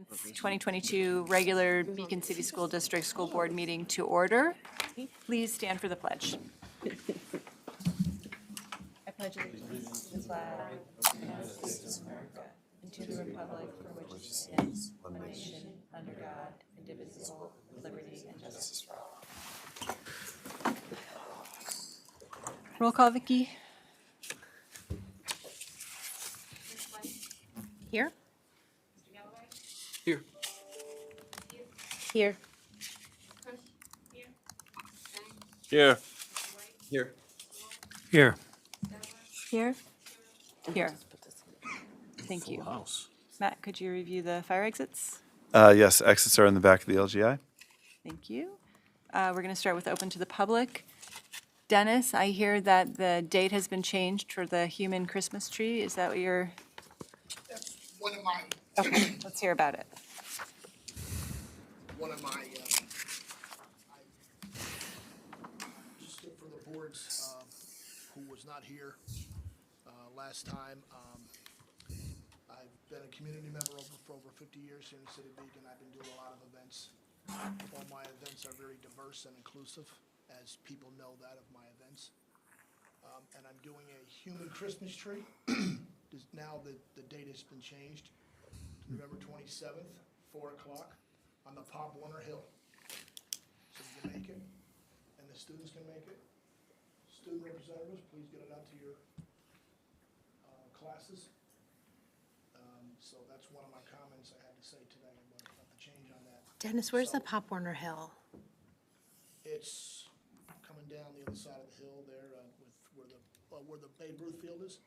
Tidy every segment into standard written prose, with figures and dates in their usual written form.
2022 regular Beacon City School District School Board meeting to order. Please stand for the pledge. I pledge allegiance to the flag of the United States of America and to the republic for which it stands, one nation, under God, indivisible, with liberty and justice for all. Roll call, Vicki. Here? Here. Here. Here. Here. Here. Here. Here. Thank you. House. Matt, could you review the fire exits? Yes, exits are in the back of the LGI. Thank you. We're going to start with open to the public. Dennis, I hear that the date has been changed for the human Christmas tree. Is that what you're? That's one of my, Okay, let's hear about it. just for the boards, who was not here, last time. I've been a community member for over 50 years here in the city of Beacon. I've been doing a lot of events. All my events are very diverse and inclusive, as people know that of my events. And I'm doing a human Christmas tree. Now the date has been changed to November 27th, 4 o'clock on the Pop Warner Hill. So you can make it, and the students can make it. Student representatives, please get it out to your classes. So that's one of my comments I had to say today about the change on that. Dennis, where's the Pop Warner Hill? It's coming down the other side of the hill there with where the Babe Ruth field is.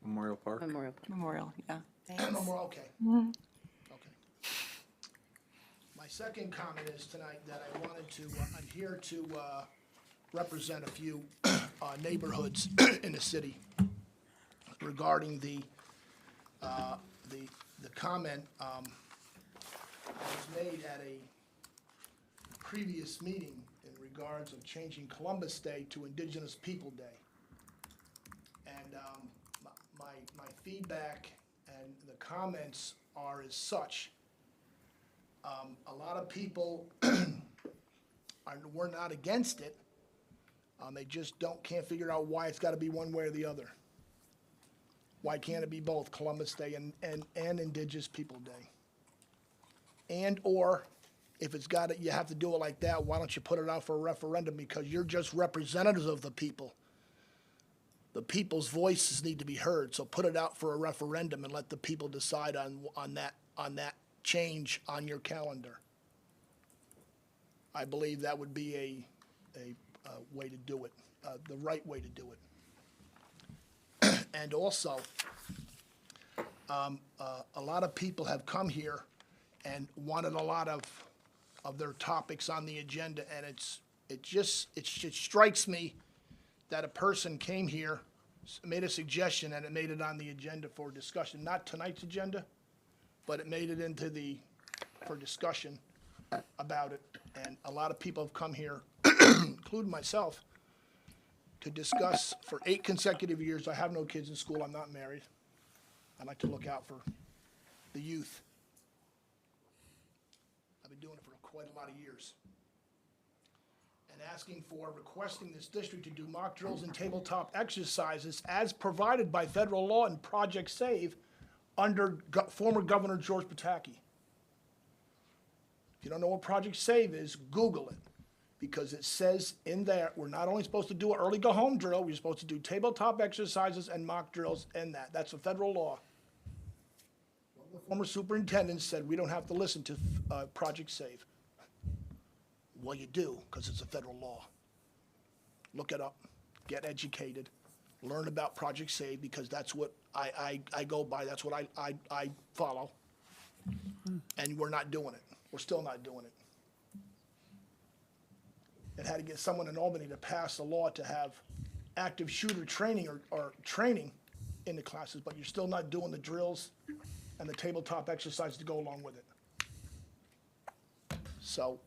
Memorial Park. Memorial, yeah. Thanks. Okay. Okay. My second comment is tonight that I wanted to, I'm here to represent a few neighborhoods in the city regarding the comment that was made at a previous meeting in regards of changing Columbus Day to Indigenous People Day. And my feedback and the comments are as such. A lot of people were not against it. They just can't figure out why it's got to be one way or the other. Why can't it be both Columbus Day and Indigenous People Day? And or if it's got it, you have to do it like that, why don't you put it out for a referendum? Because you're just representatives of the people. The people's voices need to be heard, so put it out for a referendum and let the people decide on that change on your calendar. I believe that would be a way to do it, the right way to do it. And also, a lot of people have come here and wanted a lot of their topics on the agenda, and it just strikes me that a person came here, made a suggestion, and it made it on the agenda for discussion. Not tonight's agenda, but it made it for discussion about it. And a lot of people have come here, including myself, to discuss for 8 consecutive years. I have no kids in school. I'm not married. I like to look out for the youth. I've been doing it for quite a lot of years. And requesting this district to do mock drills and tabletop exercises as provided by federal law and Project SAVE under former Governor George Pataki. If you don't know what Project SAVE is, Google it, because it says in there, we're not only supposed to do an early go-home drill, we're supposed to do tabletop exercises and mock drills and that. That's a federal law. One of the former superintendents said we don't have to listen to Project SAVE. Well, you do, because it's a federal law. Look it up, get educated, learn about Project SAVE, because that's what I go by, that's what I follow. And we're not doing it. We're still not doing it. It had to get someone in Albany to pass a law to have active shooter training or training in the classes, but you're still not doing the drills and the tabletop exercises to go along with it. So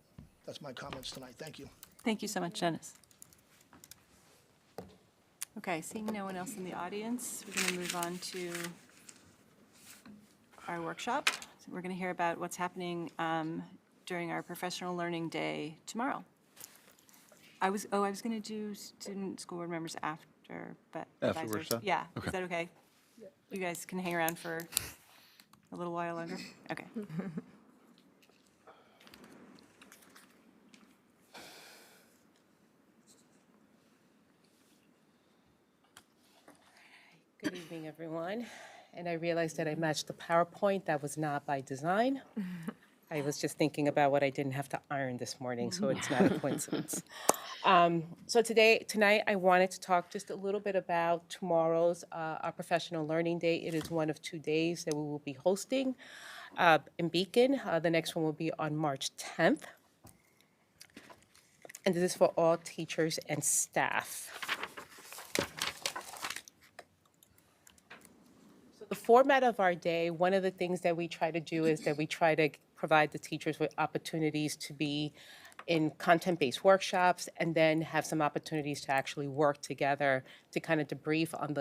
that's my comments tonight. Thank you. Thank you so much, Dennis. Okay, seeing no one else in the audience, we're going to move on to our workshop. we're going to hear about what's happening during our professional learning day tomorrow. I was going to do student school board members after, but Afterwards, advisors. huh? Yeah, Okay. is that okay? You guys can hang around for a little while longer? Okay. Good evening, everyone. And I realized that I matched the PowerPoint. That was not by design. I was just thinking about what I didn't have to iron this morning, so it's not a coincidence. So tonight, I wanted to talk just a little bit about tomorrow's our professional learning day. It is one of 2 days that we will be hosting in Beacon. The next one will be on March 10th. And this is for all teachers and staff. The format of our day, one of the things that we try to do is that we try to provide the teachers with opportunities to be in content-based workshops and then have some opportunities to actually work together to kind of debrief on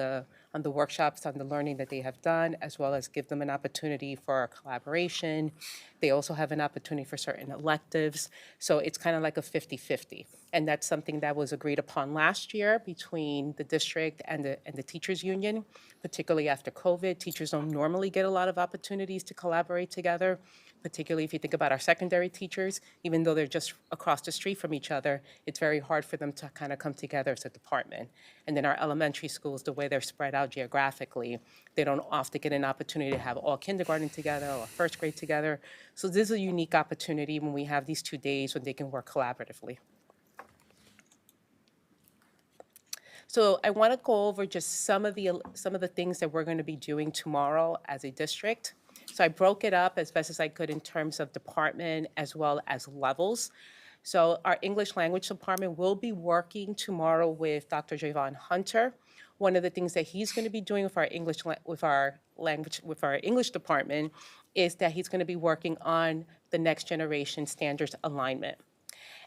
the workshops, on the learning that they have done, as well as give them an opportunity for collaboration. They also have an opportunity for certain electives. So it's kind of like a 50-50. And that's something that was agreed upon last year between the district and the teachers union, particularly after COVID. Teachers don't normally get a lot of opportunities to collaborate together, particularly if you think about our secondary teachers. Even though they're just across the street from each other, it's very hard for them to kind of come together as a department. And then our elementary schools, the way they're spread out geographically, they don't often get an opportunity to have all kindergarten together or first grade together. So this is a unique opportunity when we have these 2 days when they can work collaboratively. So I want to go over just some of the things that we're going to be doing tomorrow as a district. So I broke it up as best as I could in terms of department as well as levels. So our English language department will be working tomorrow with Dr. Javon Hunter. One of the things that he's going to be doing with our English department is that he's going to be working on the next generation standards alignment.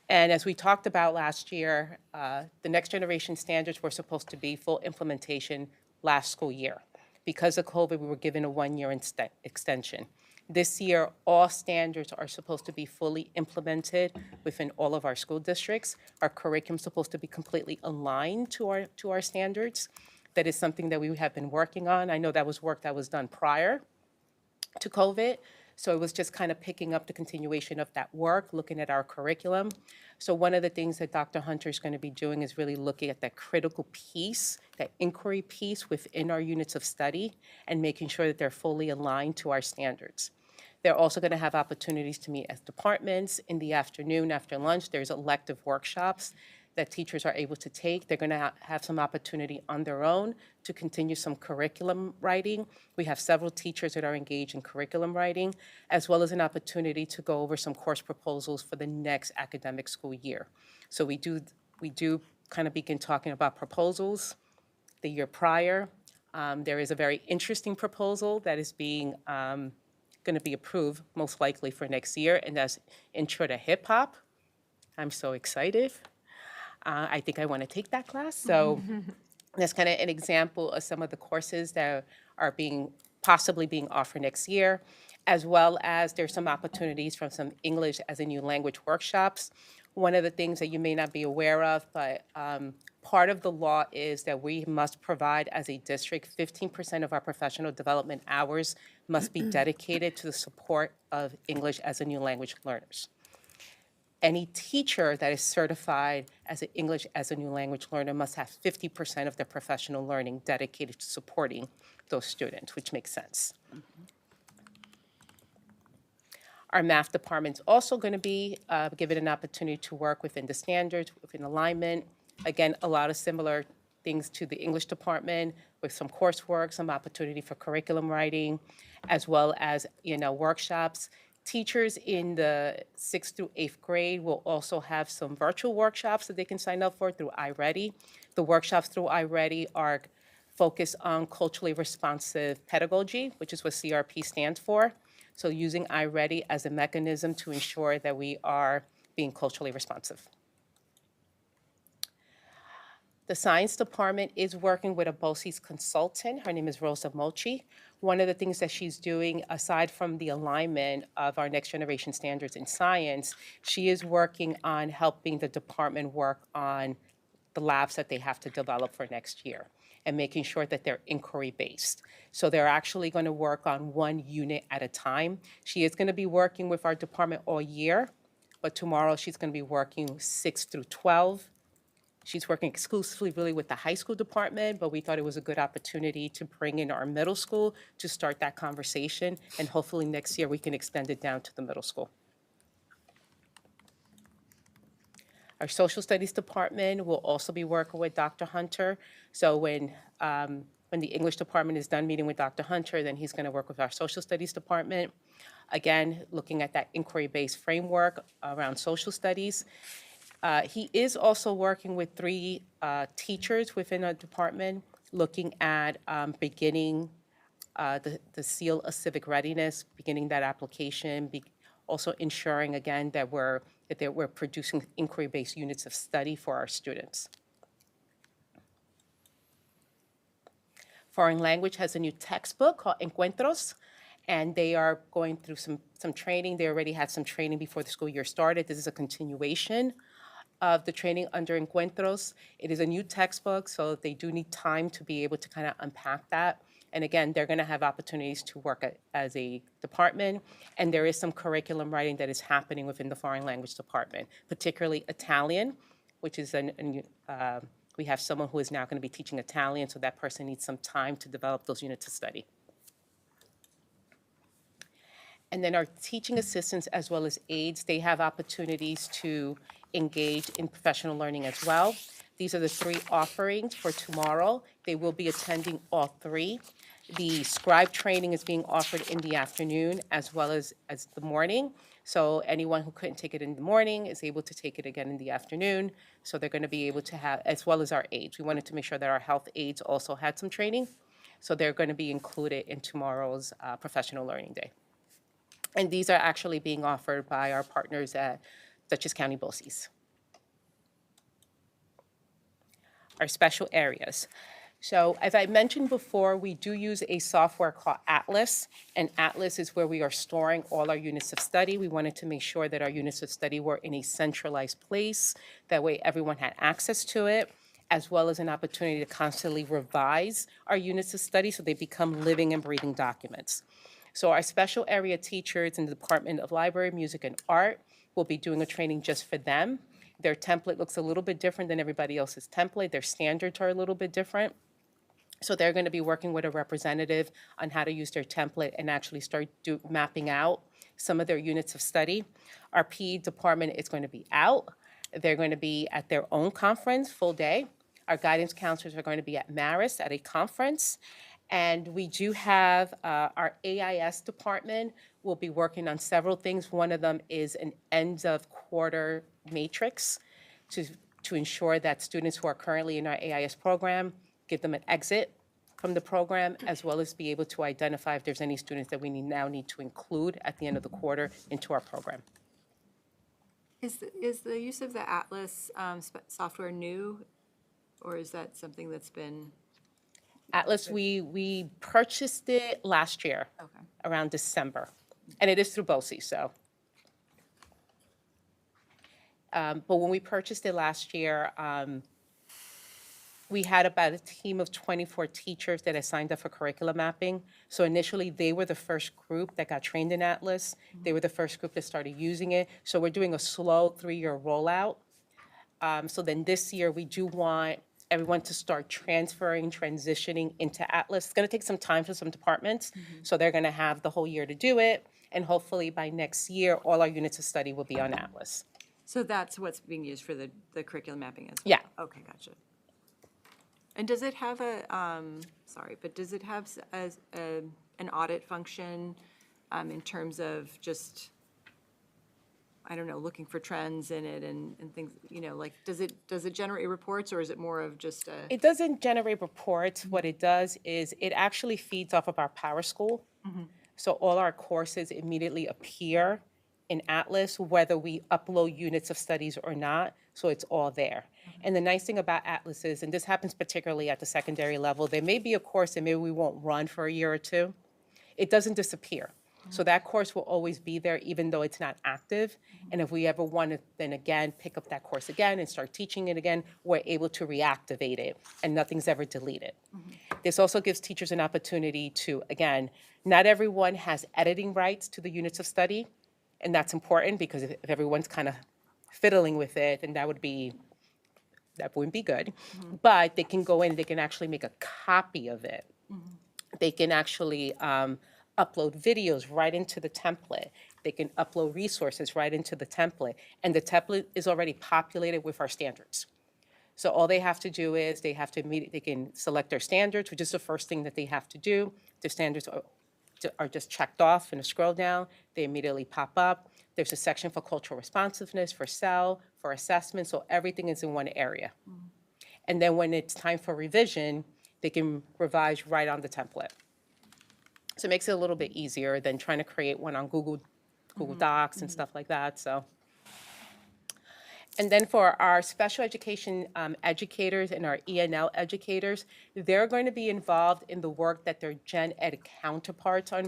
And as we talked about last year, the next generation standards were supposed to be full implementation last school year. Because of COVID, we were given a 1-year extension. This year, all standards are supposed to be fully implemented within all of our school districts. Our curriculum is supposed to be completely aligned to our standards. That is something that we have been working on. I know that was work that was done prior to COVID. So it was just kind of picking up the continuation of that work, looking at our curriculum. So one of the things that Dr. Hunter is going to be doing is really looking at that critical piece, that inquiry piece within our units of study and making sure that they're fully aligned to our standards. They're also going to have opportunities to meet as departments in the afternoon after lunch. There's elective workshops that teachers are able to take. They're going to have some opportunity on their own to continue some curriculum writing. We have several teachers that are engaged in curriculum writing, as well as an opportunity to go over some course proposals for the next academic school year. So we do kind of begin talking about proposals the year prior. There is a very interesting proposal that is being going to be approved most likely for next year, and that's Intro to Hip Hop. I'm so excited. I think I want to take that class. So that's kind of an example of some of the courses that are possibly being offered next year, as well as there's some opportunities from some English as a new language workshops. One of the things that you may not be aware of, but part of the law is that we must provide as a district 15% of our professional development hours must be dedicated to the support of English as a new language learners. Any teacher that is certified as an English as a new language learner must have 50% of their professional learning dedicated to supporting those students, which makes sense. Our math department's also going to be given an opportunity to work within the standards, within alignment. Again, a lot of similar things to the English department with some coursework, some opportunity for curriculum writing, as well as, workshops. Teachers in the 6th through 8th grade will also have some virtual workshops that they can sign up for through iReady. The workshops through iReady are focused on culturally responsive pedagogy, which is what CRP stands for. So using iReady as a mechanism to ensure that we are being culturally responsive. The science department is working with a BOCES consultant. Her name is Rosa Mochi. One of the things that she's doing, aside from the alignment of our next generation standards in science, she is working on helping the department work on the labs that they have to develop for next year and making sure that they're inquiry-based. So they're actually going to work on one unit at a time. She is going to be working with our department all year, but tomorrow she's going to be working 6 through 12. She's working exclusively really with the high school department, but we thought it was a good opportunity to bring in our middle school to start that conversation, and hopefully next year we can extend it down to the middle school. Our social studies department will also be working with Dr. Hunter. So when the English department is done meeting with Dr. Hunter, then he's going to work with our social studies department. Again, looking at that inquiry-based framework around social studies. He is also working with 3 teachers within our department, looking at beginning the seal of civic readiness, beginning that application, also ensuring again that we're producing inquiry-based units of study for our students. Foreign language has a new textbook called Encuentros, and they are going through some training. They already had some training before the school year started. This is a continuation of the training under Encuentros. It is a new textbook, so they do need time to be able to kind of unpack that. And again, they're going to have opportunities to work as a department, and there is some curriculum writing that is happening within the foreign language department, particularly Italian, which is we have someone who is now going to be teaching Italian, so that person needs some time to develop those units of study. And then our teaching assistants as well as aides, they have opportunities to engage in professional learning as well. These are the 3 offerings for tomorrow. They will be attending all 3. The scribe training is being offered in the afternoon as well as the morning. So anyone who couldn't take it in the morning is able to take it again in the afternoon. So they're going to be able to have, as well as our aides. We wanted to make sure that our health aides also had some training. So they're going to be included in tomorrow's professional learning day. And these are actually being offered by our partners at Dutchess County BOCES. Our special areas. So as I mentioned before, we do use a software called Atlas, and Atlas is where we are storing all our units of study. We wanted to make sure that our units of study were in a centralized place. That way everyone had access to it, as well as an opportunity to constantly revise our units of study so they become living and breathing documents. So our special area teachers in the Department of Library, Music, and Art will be doing a training just for them. Their template looks a little bit different than everybody else's template. Their standards are a little bit different. So they're going to be working with a representative on how to use their template and actually start mapping out some of their units of study. Our PE department is going to be out. They're going to be at their own conference full day. Our guidance counselors are going to be at Marist at a conference. And we do have our AIS department will be working on several things. One of them is an end of quarter matrix to ensure that students who are currently in our AIS program, give them an exit from the program, as well as be able to identify if there's any students that we now need to include at the end of the quarter into our program. Is the use of the Atlas software new, or is that something that's been? Atlas, we purchased it last year, Okay. around December, and it is through BOCES, so. But when we purchased it last year, we had about a team of 24 teachers that had signed up for curriculum mapping. So initially, they were the first group that got trained in Atlas. They were the first group that started using it. So we're doing a slow 3-year rollout. So then this year, we do want everyone to start transitioning into Atlas. It's going to take some time for some departments. So they're going to have the whole year to do it. And hopefully by next year, all our units of study will be on Atlas. So that's what's being used for the curriculum mapping as well? Yeah. Okay, gotcha. And does it have does it have an audit function in terms of just, I don't know, looking for trends in it and things, like, does it generate reports, or is it more of just a? It doesn't generate reports. What it does is it actually feeds off of our PowerSchool. So all our courses immediately appear in Atlas, whether we upload units of studies or not, so it's all there. And the nice thing about Atlas is, and this happens particularly at the secondary level, there may be a course that maybe we won't run for a year or two. It doesn't disappear. So that course will always be there even though it's not active. And if we ever want to then again pick up that course again and start teaching it again, we're able to reactivate it and nothing's ever deleted. This also gives teachers an opportunity to, again, not everyone has editing rights to the units of study. And that's important because if everyone's kind of fiddling with it, then that wouldn't be good. But they can go in, they can actually make a copy of it. They can actually upload videos right into the template. They can upload resources right into the template. And the template is already populated with our standards. So all they have to do is they can select their standards, which is the first thing that they have to do. The standards are just checked off in a scroll down. They immediately pop up. There's a section for cultural responsiveness, for CEL, for assessment, so everything is in one area. And then when it's time for revision, they can revise right on the template. So it makes it a little bit easier than trying to create one on Google Docs and stuff like that, so. And then for our special education educators and our ENL educators, they're going to be involved in the work that their gen ed counterparts are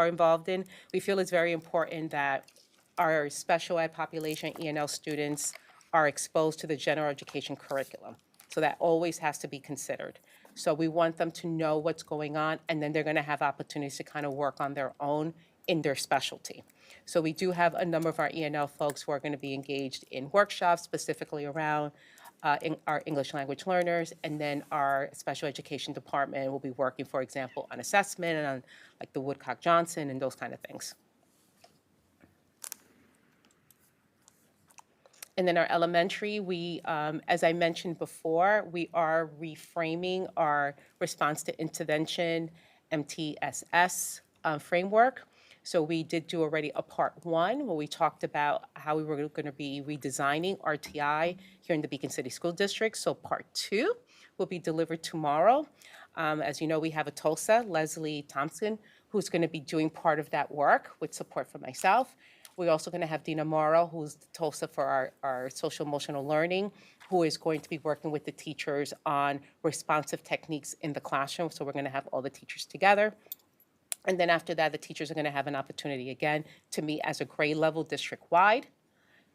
involved in. We feel it's very important that our special ed population, ENL students, are exposed to the general education curriculum. So that always has to be considered. So we want them to know what's going on, and then they're going to have opportunities to kind of work on their own in their specialty. So we do have a number of our ENL folks who are going to be engaged in workshops specifically around in our English language learners, and then our special education department will be working, for example, on assessment and on like the Woodcock-Johnson and those kind of things. And then our elementary, we, as I mentioned before, we are reframing our response to intervention, MTSS framework. So we did do already a part one where we talked about how we were going to be redesigning RTI here in the Beacon City School District. So part two will be delivered tomorrow. As you know, we have a TOSA, Leslie Thompson, who's going to be doing part of that work with support from myself. We're also going to have Dina Morrow, who's the TOSA for our social emotional learning, who is going to be working with the teachers on responsive techniques in the classroom. So we're going to have all the teachers together. And then after that, the teachers are going to have an opportunity again to meet as a grade level district-wide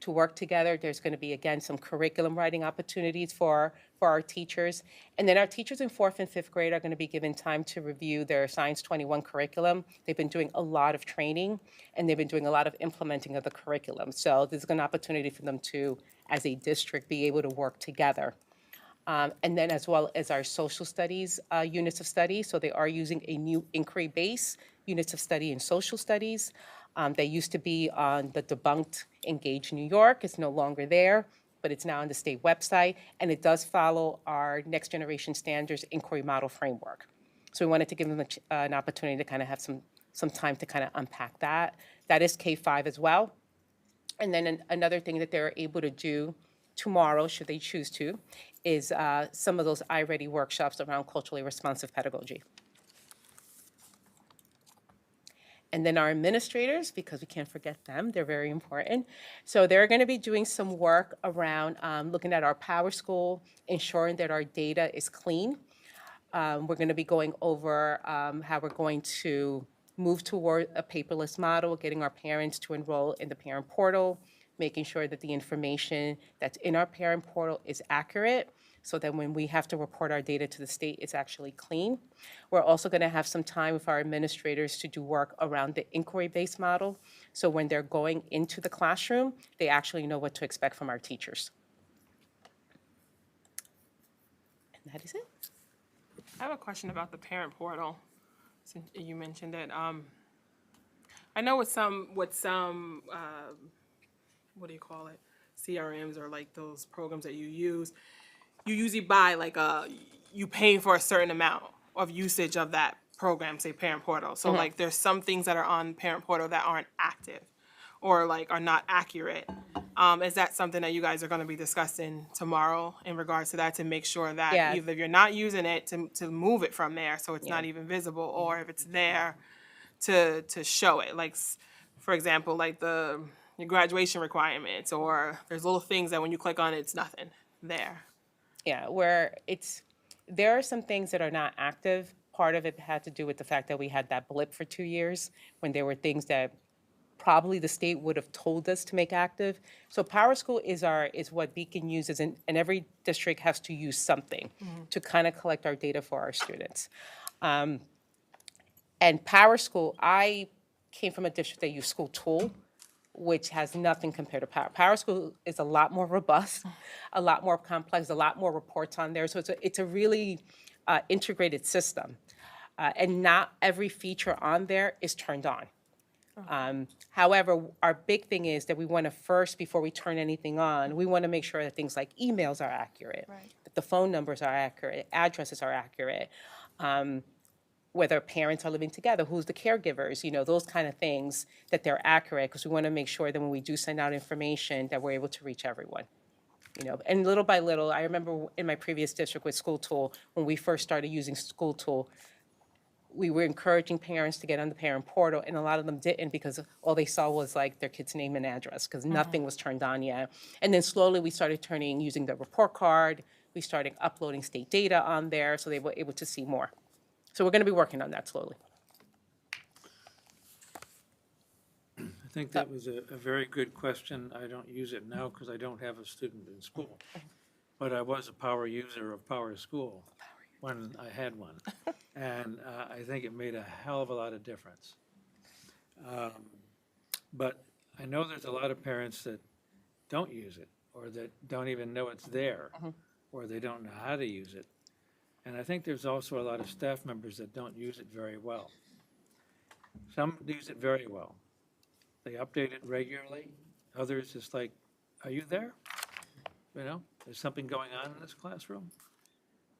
to work together. There's going to be, again, some curriculum writing opportunities for our teachers. And then our teachers in 4th and 5th grade are going to be given time to review their Science 21 curriculum. They've been doing a lot of training, and they've been doing a lot of implementing of the curriculum. So there's an opportunity for them to, as a district, be able to work together. And then as well as our social studies units of study. So they are using a new inquiry-based units of study in social studies. They used to be on the debunked Engage New York. It's no longer there, but it's now on the state website. And it does follow our Next Generation Standards Inquiry Model Framework. So we wanted to give them an opportunity to kind of have some time to kind of unpack that. That is K-5 as well. And then another thing that they're able to do tomorrow, should they choose to, is some of those iReady workshops around culturally responsive pedagogy. And then our administrators, because we can't forget them, they're very important. So they're going to be doing some work around looking at our Power School, ensuring that our data is clean. We're going to be going over how we're going to move toward a paperless model, getting our parents to enroll in the parent portal, making sure that the information that's in our parent portal is accurate, so that when we have to report our data to the state, it's actually clean. We're also going to have some time with our administrators to do work around the inquiry-based model, so when they're going into the classroom, they actually know what to expect from our teachers. And that is it. I have a question about the parent portal, since you mentioned it. I know with some what do you call it, CRMs or like those programs that you use, you usually buy like you pay for a certain amount of usage of that program, say parent portal. So like there's some things that are on parent portal that aren't active or like are not accurate. Is that something that you guys are going to be discussing tomorrow in regards to that, to make sure that either you're not using it to move it from there so it's not even visible, or if it's there to show it? Like for example, like your graduation requirements, or there's little things that when you click on it, it's nothing there. Yeah, where there are some things that are not active. Part of it had to do with the fact that we had that blip for 2 years when there were things that probably the state would have told us to make active. So PowerSchool is what Beacon uses, and every district has to use something to kind of collect our data for our students. And PowerSchool, I came from a district that used School Tool, which has nothing compared to PowerSchool is a lot more robust, a lot more complex, a lot more reports on there. So it's a really integrated system. And not every feature on there is turned on. However, our big thing is that we want to first, before we turn anything on, we want to make sure that things like emails are accurate, that the phone numbers are accurate, addresses are accurate, whether parents are living together, who's the caregivers, those kind of things, that they're accurate, because we want to make sure that when we do send out information, that we're able to reach everyone. And little by little, I remember in my previous district with School Tool, when we first started using School Tool, we were encouraging parents to get on the parent portal, and a lot of them didn't because all they saw was like their kid's name and address, because nothing was turned on yet. And then slowly we started using the report card. We started uploading state data on there, so they were able to see more. So we're going to be working on that slowly. I think that was a very good question. I don't use it now because I don't have a student in school. But I was a power user of PowerSchool when I had one. And I think it made a hell of a lot of difference. But I know there's a lot of parents that don't use it, or that don't even know it's there, or they don't know how to use it. And I think there's also a lot of staff members that don't use it very well. Some use it very well. They update it regularly. Others, it's like, are you there? There's something going on in this classroom.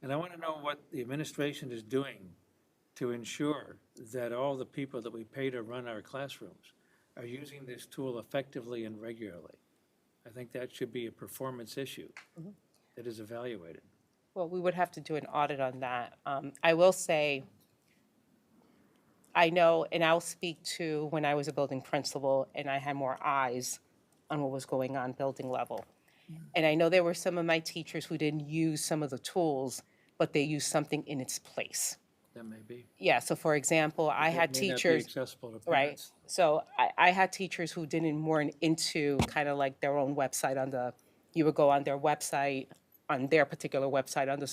And I want to know what the administration is doing to ensure that all the people that we pay to run our classrooms are using this tool effectively and regularly. I think that should be a performance issue that is evaluated. Well, we would have to do an audit on that. I will say, I know, and I'll speak to when I was a building principal and I had more eyes on what was going on building level. And I know there were some of my teachers who didn't use some of the tools, but they used something in its place. That may be. Yeah, so for example, I had That may not be teachers. accessible to Right. parents. So I had teachers who didn't weren't into kind of like their own website you would go on their website, on their particular website, on the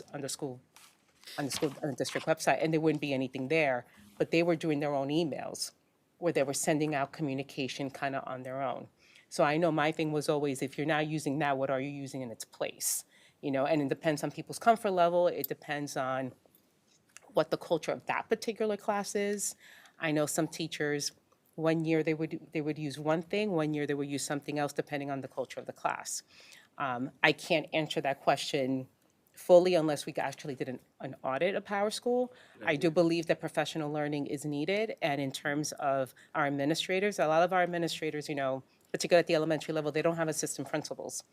district website, and there wouldn't be anything there, but they were doing their own emails where they were sending out communication kind of on their own. So I know my thing was always, if you're not using that, what are you using in its place? And it depends on people's comfort level. It depends on what the culture of that particular class is. I know some teachers, one year they would use one thing, one year they would use something else, depending on the culture of the class. I can't answer that question fully unless we actually did an audit of PowerSchool. I do believe that professional learning is needed, and in terms of our administrators, a lot of our administrators, particularly at the elementary level, they don't have assistant principals.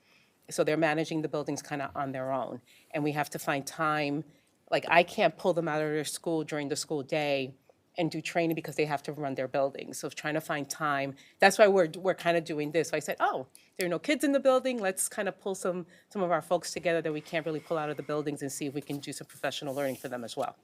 So they're managing the buildings kind of on their own. And we have to find time, like I can't pull them out of their school during the school day and do training because they have to run their buildings. So trying to find time, that's why we're kind of doing this. So I said, there are no kids in the building. Let's kind of pull some of our folks together that we can't really pull out of the buildings and see if we can do some professional learning for them as well.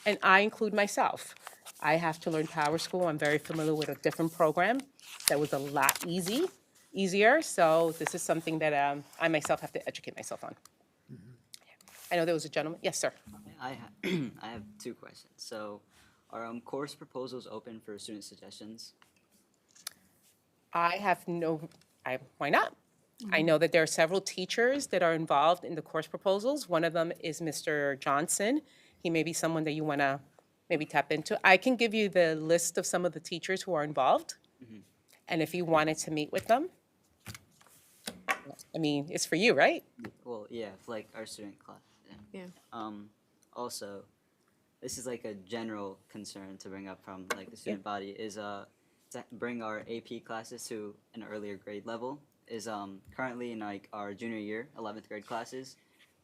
And I include myself. I have to learn PowerSchool. I'm very familiar with a different program that was a lot easier. So this is something that I myself have to educate myself on. I know there was a gentleman. Yes, sir. I have two questions. So, are course proposals open for student suggestions? Why not? I know that there are several teachers that are involved in the course proposals. One of them is Mr. Johnson. He may be someone that you want to maybe tap into. I can give you the list of some of the teachers who are involved. And if you wanted to meet with them, it's for you, right? Well, yeah, like our student class. Yeah. Also, this is like a general concern to bring up from like the student body is to bring our AP classes to an earlier grade level. Is currently in like our junior year, 11th grade classes,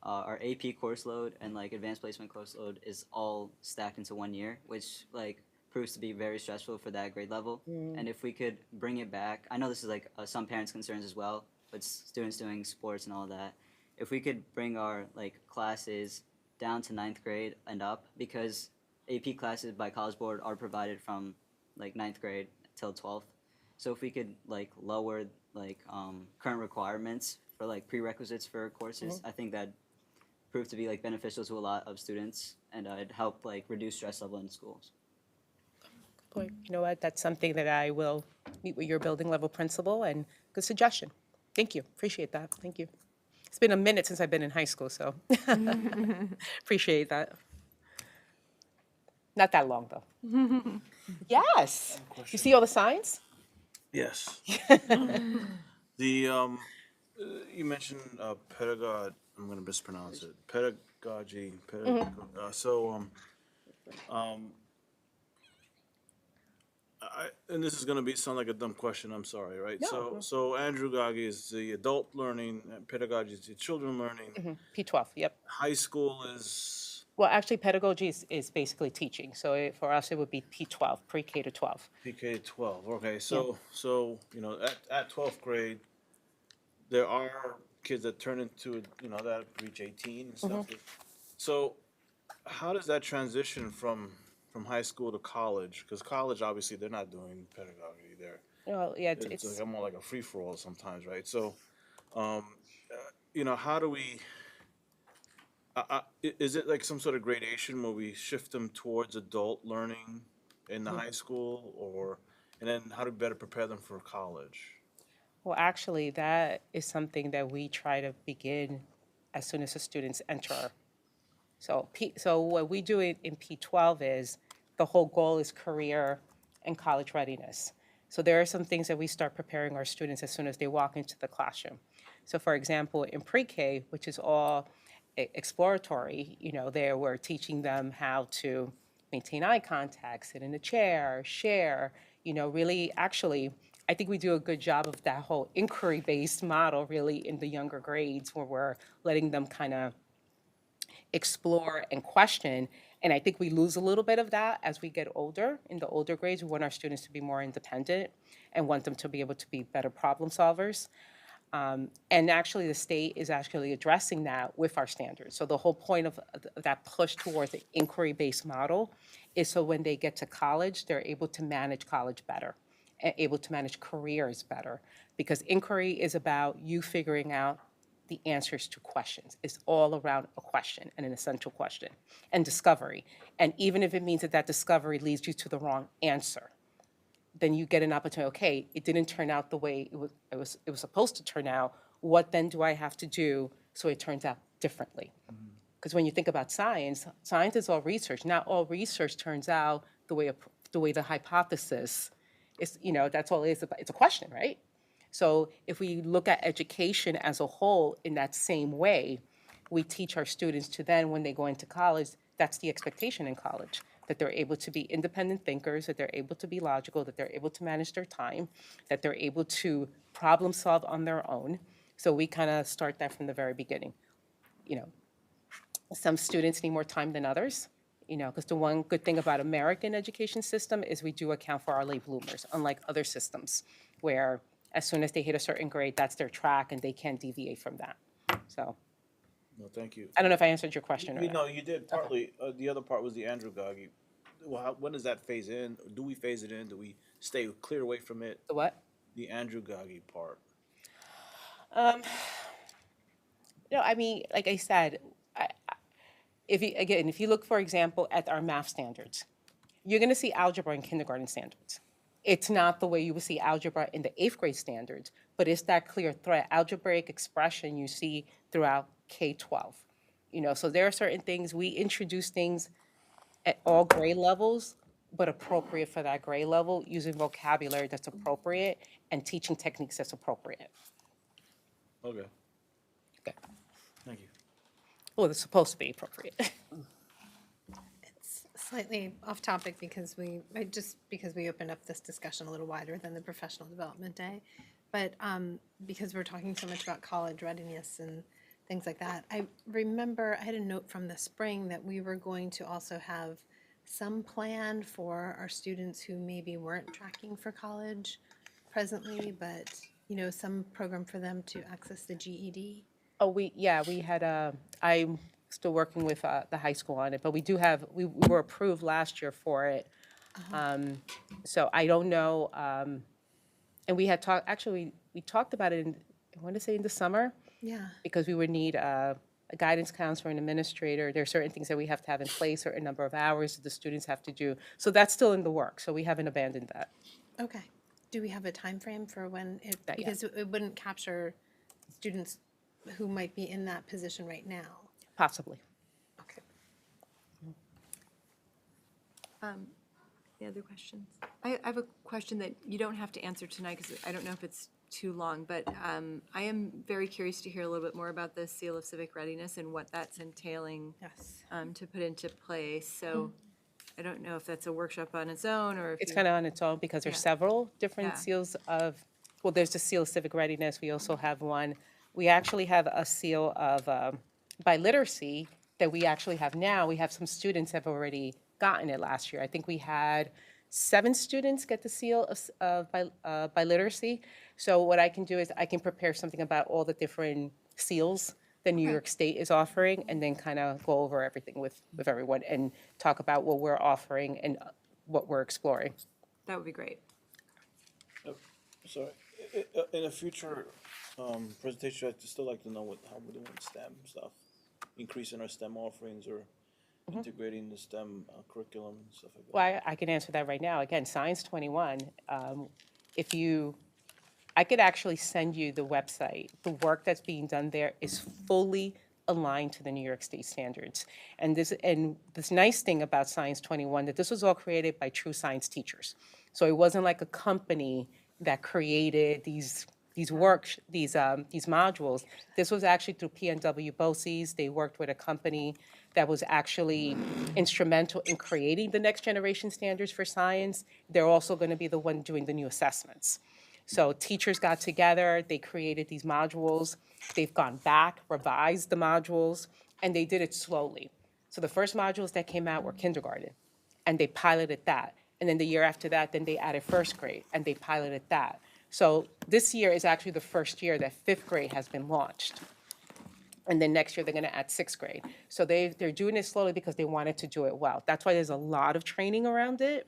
our AP course load and like advanced placement course load is all stacked into 1 year, which like proves to be very stressful for that grade level. And if we could bring it back, I know this is like some parents' concerns as well, but students doing sports and all that. If we could bring our like classes down to 9th grade and up, because AP classes by College Board are provided from like 9th grade till 12th. So if we could like lower like current requirements for like prerequisites for courses, I think that proved to be like beneficial to a lot of students, and it'd help like reduce stress level in schools. Boy, you know what, that's something that I will meet with your building level principal, and good suggestion. Thank you, appreciate that, thank you. It's been a minute since I've been in high school, so appreciate that. Not that long, though. Yes, you see all the signs? Yes. The you mentioned pedagogy. I'm gonna mispronounce it. Pedagogy. And this is gonna sound like a dumb question. I'm sorry, right? No. So Andrew Gagi is the adult learning, and pedagogy is the children learning. P12, yep. High school is Well, actually, pedagogy is basically teaching, so for us, it would be P12, pre-K to 12. PK 12. Okay, so you know at 12th grade, there are kids that turn into that reach 18 and stuff. So how does that transition from high school to college? Because college, obviously, they're not doing pedagogy there. Well, yeah, It's like more like a free for all sometimes, right? So, how do we? Is it like some sort of gradation where we shift them towards adult learning in the high school, and then how do we better prepare them for college? Well, actually, that is something that we try to begin as soon as the students enter. So what we do in P12 is the whole goal is career and college readiness. So there are some things that we start preparing our students as soon as they walk into the classroom. So for example, in pre-K, which is all exploratory, there we're teaching them how to maintain eye contact, sit in a chair, share, really actually, I think we do a good job of that whole inquiry-based model really in the younger grades where we're letting them kind of explore and question. And I think we lose a little bit of that as we get older. In the older grades, we want our students to be more independent and want them to be able to be better problem solvers. And actually, the state is actually addressing that with our standards. So the whole point of that push towards the inquiry-based model is so when they get to college, they're able to manage college better, and able to manage careers better. Because inquiry is about you figuring out the answers to questions. It's all around a question and an essential question, and discovery. And even if it means that discovery leads you to the wrong answer, then you get an opportunity, okay, it didn't turn out the way it was supposed to turn out. What then do I have to do so it turns out differently? Because when you think about science, science is all research. Not all research turns out the way the hypothesis is, that's all it is. It's a question, right? So if we look at education as a whole in that same way, we teach our students to then, when they go into college, that's the expectation in college, that they're able to be independent thinkers, that they're able to be logical, that they're able to manage their time, that they're able to problem solve on their own. So we kind of start that from the very beginning. Some students need more time than others, because the one good thing about American education system is we do account for our late bloomers, unlike other systems where as soon as they hit a certain grade, that's their track and they can't deviate from that. So No, thank you. I don't know if I answered your question or not. No, you did partly. The other part was the Andrew Gagi. Well, when does that phase in? Do we phase it in? Do we stay clear away from it? The what? The Andrew Gagi part. Like I said, if you look, for example, at our math standards, you're going to see algebra in kindergarten standards. It's not the way you would see algebra in the 8th grade standards, but it's that clear thread, algebraic expression you see throughout K-12. So there are certain things, we introduce things at all grade levels, but appropriate for that grade level, using vocabulary that's appropriate and teaching techniques that's appropriate. Okay. Okay. Thank you. Well, it's supposed to be appropriate. It's slightly off topic because we opened up this discussion a little wider than the professional development day. But because we're talking so much about college readiness and things like that, I remember I had a note from the spring that we were going to also have some plan for our students who maybe weren't tracking for college presently, but, you know, some program for them to access the GED? Oh, we had, I'm still working with the high school on it, but we do have, we were approved last year for it. So I don't know, and we had talked, actually, we talked about it in, I want to say in the summer, Yeah. because we would need a guidance counselor and administrator. There are certain things that we have to have in place, certain number of hours that the students have to do. So that's still in the work, so we haven't abandoned that. Okay. Do we have a time frame for when it, Not yet. because it wouldn't capture students who might be in that position right now? Possibly. Okay. Any other questions? I have a question that you don't have to answer tonight because I don't know if it's too long, but I am very curious to hear a little bit more about the Seal of Civic Readiness and what that's entailing Yes. to put into place. So I don't know if that's a workshop on its own or if It's you- kind of on its own because there's Yeah. several different Yeah. seals of, well, there's the seal of civic readiness. We also have one, we actually have a seal of biliteracy that we actually have now. We have some students have already gotten it last year. I think we had 7 students get the seal of biliteracy. So what I can do is I can prepare something about all the different seals that New York State is offering, and then kind of go over everything with everyone and talk about what we're offering and what we're exploring. that would be great. Sorry, in a future, presentation, I'd still like to know how we're doing STEM stuff, increasing our STEM offerings or integrating the STEM curriculum and stuff like that. Well, I can answer that right now. Again, Science 21, I could actually send you the website. The work that's being done there is fully aligned to the New York State standards. And this nice thing about Science 21, that this was all created by true science teachers. So it wasn't like a company that created these modules. This was actually through PNW BOCES. They worked with a company that was actually instrumental in creating the next generation standards for science. They're also going to be the one doing the new assessments. So teachers got together, they created these modules. They've gone back, revised the modules, and they did it slowly. So the first modules that came out were kindergarten, and they piloted that. And then the year after that, then they added first grade, and they piloted that. So this year is actually the first year that 5th grade has been launched. And then next year, they're going to add 6th grade. So they're doing it slowly because they wanted to do it well. That's why there's a lot of training around it,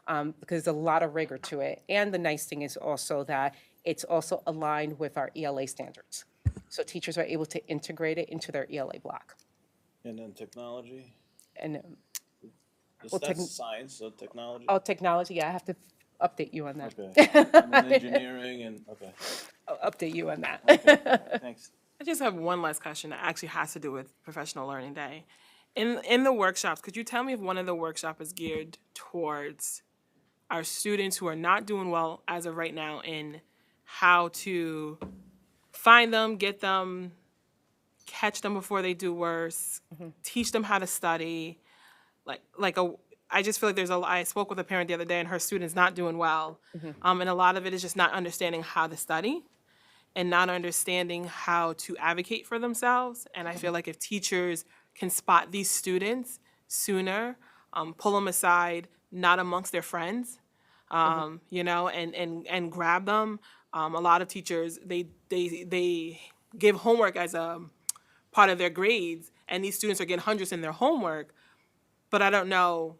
because there's a lot of rigor to it. And the nice thing is also that it's also aligned with our ELA standards. So teachers are able to integrate it into their ELA block. And then technology, And, that's Well, science, so technology. oh, technology, yeah, I have to update you on that. Okay, and then engineering and, okay, I'll update you on that. thanks. I just have one last question that actually has to do with Professional Learning Day. In the workshops, could you tell me if one of the workshops is geared towards our students who are not doing well as of right now in how to find them, get them, catch them before they do worse, teach them how to study, I just feel like I spoke with a parent the other day and her student's not doing well. And a lot of it is just not understanding how to study and not understanding how to advocate for themselves. And I feel like if teachers can spot these students sooner, pull them aside, not amongst their friends, you know, and grab them. A lot of teachers, they give homework as a part of their grades, and these students are getting hundreds in their homework, but I don't know.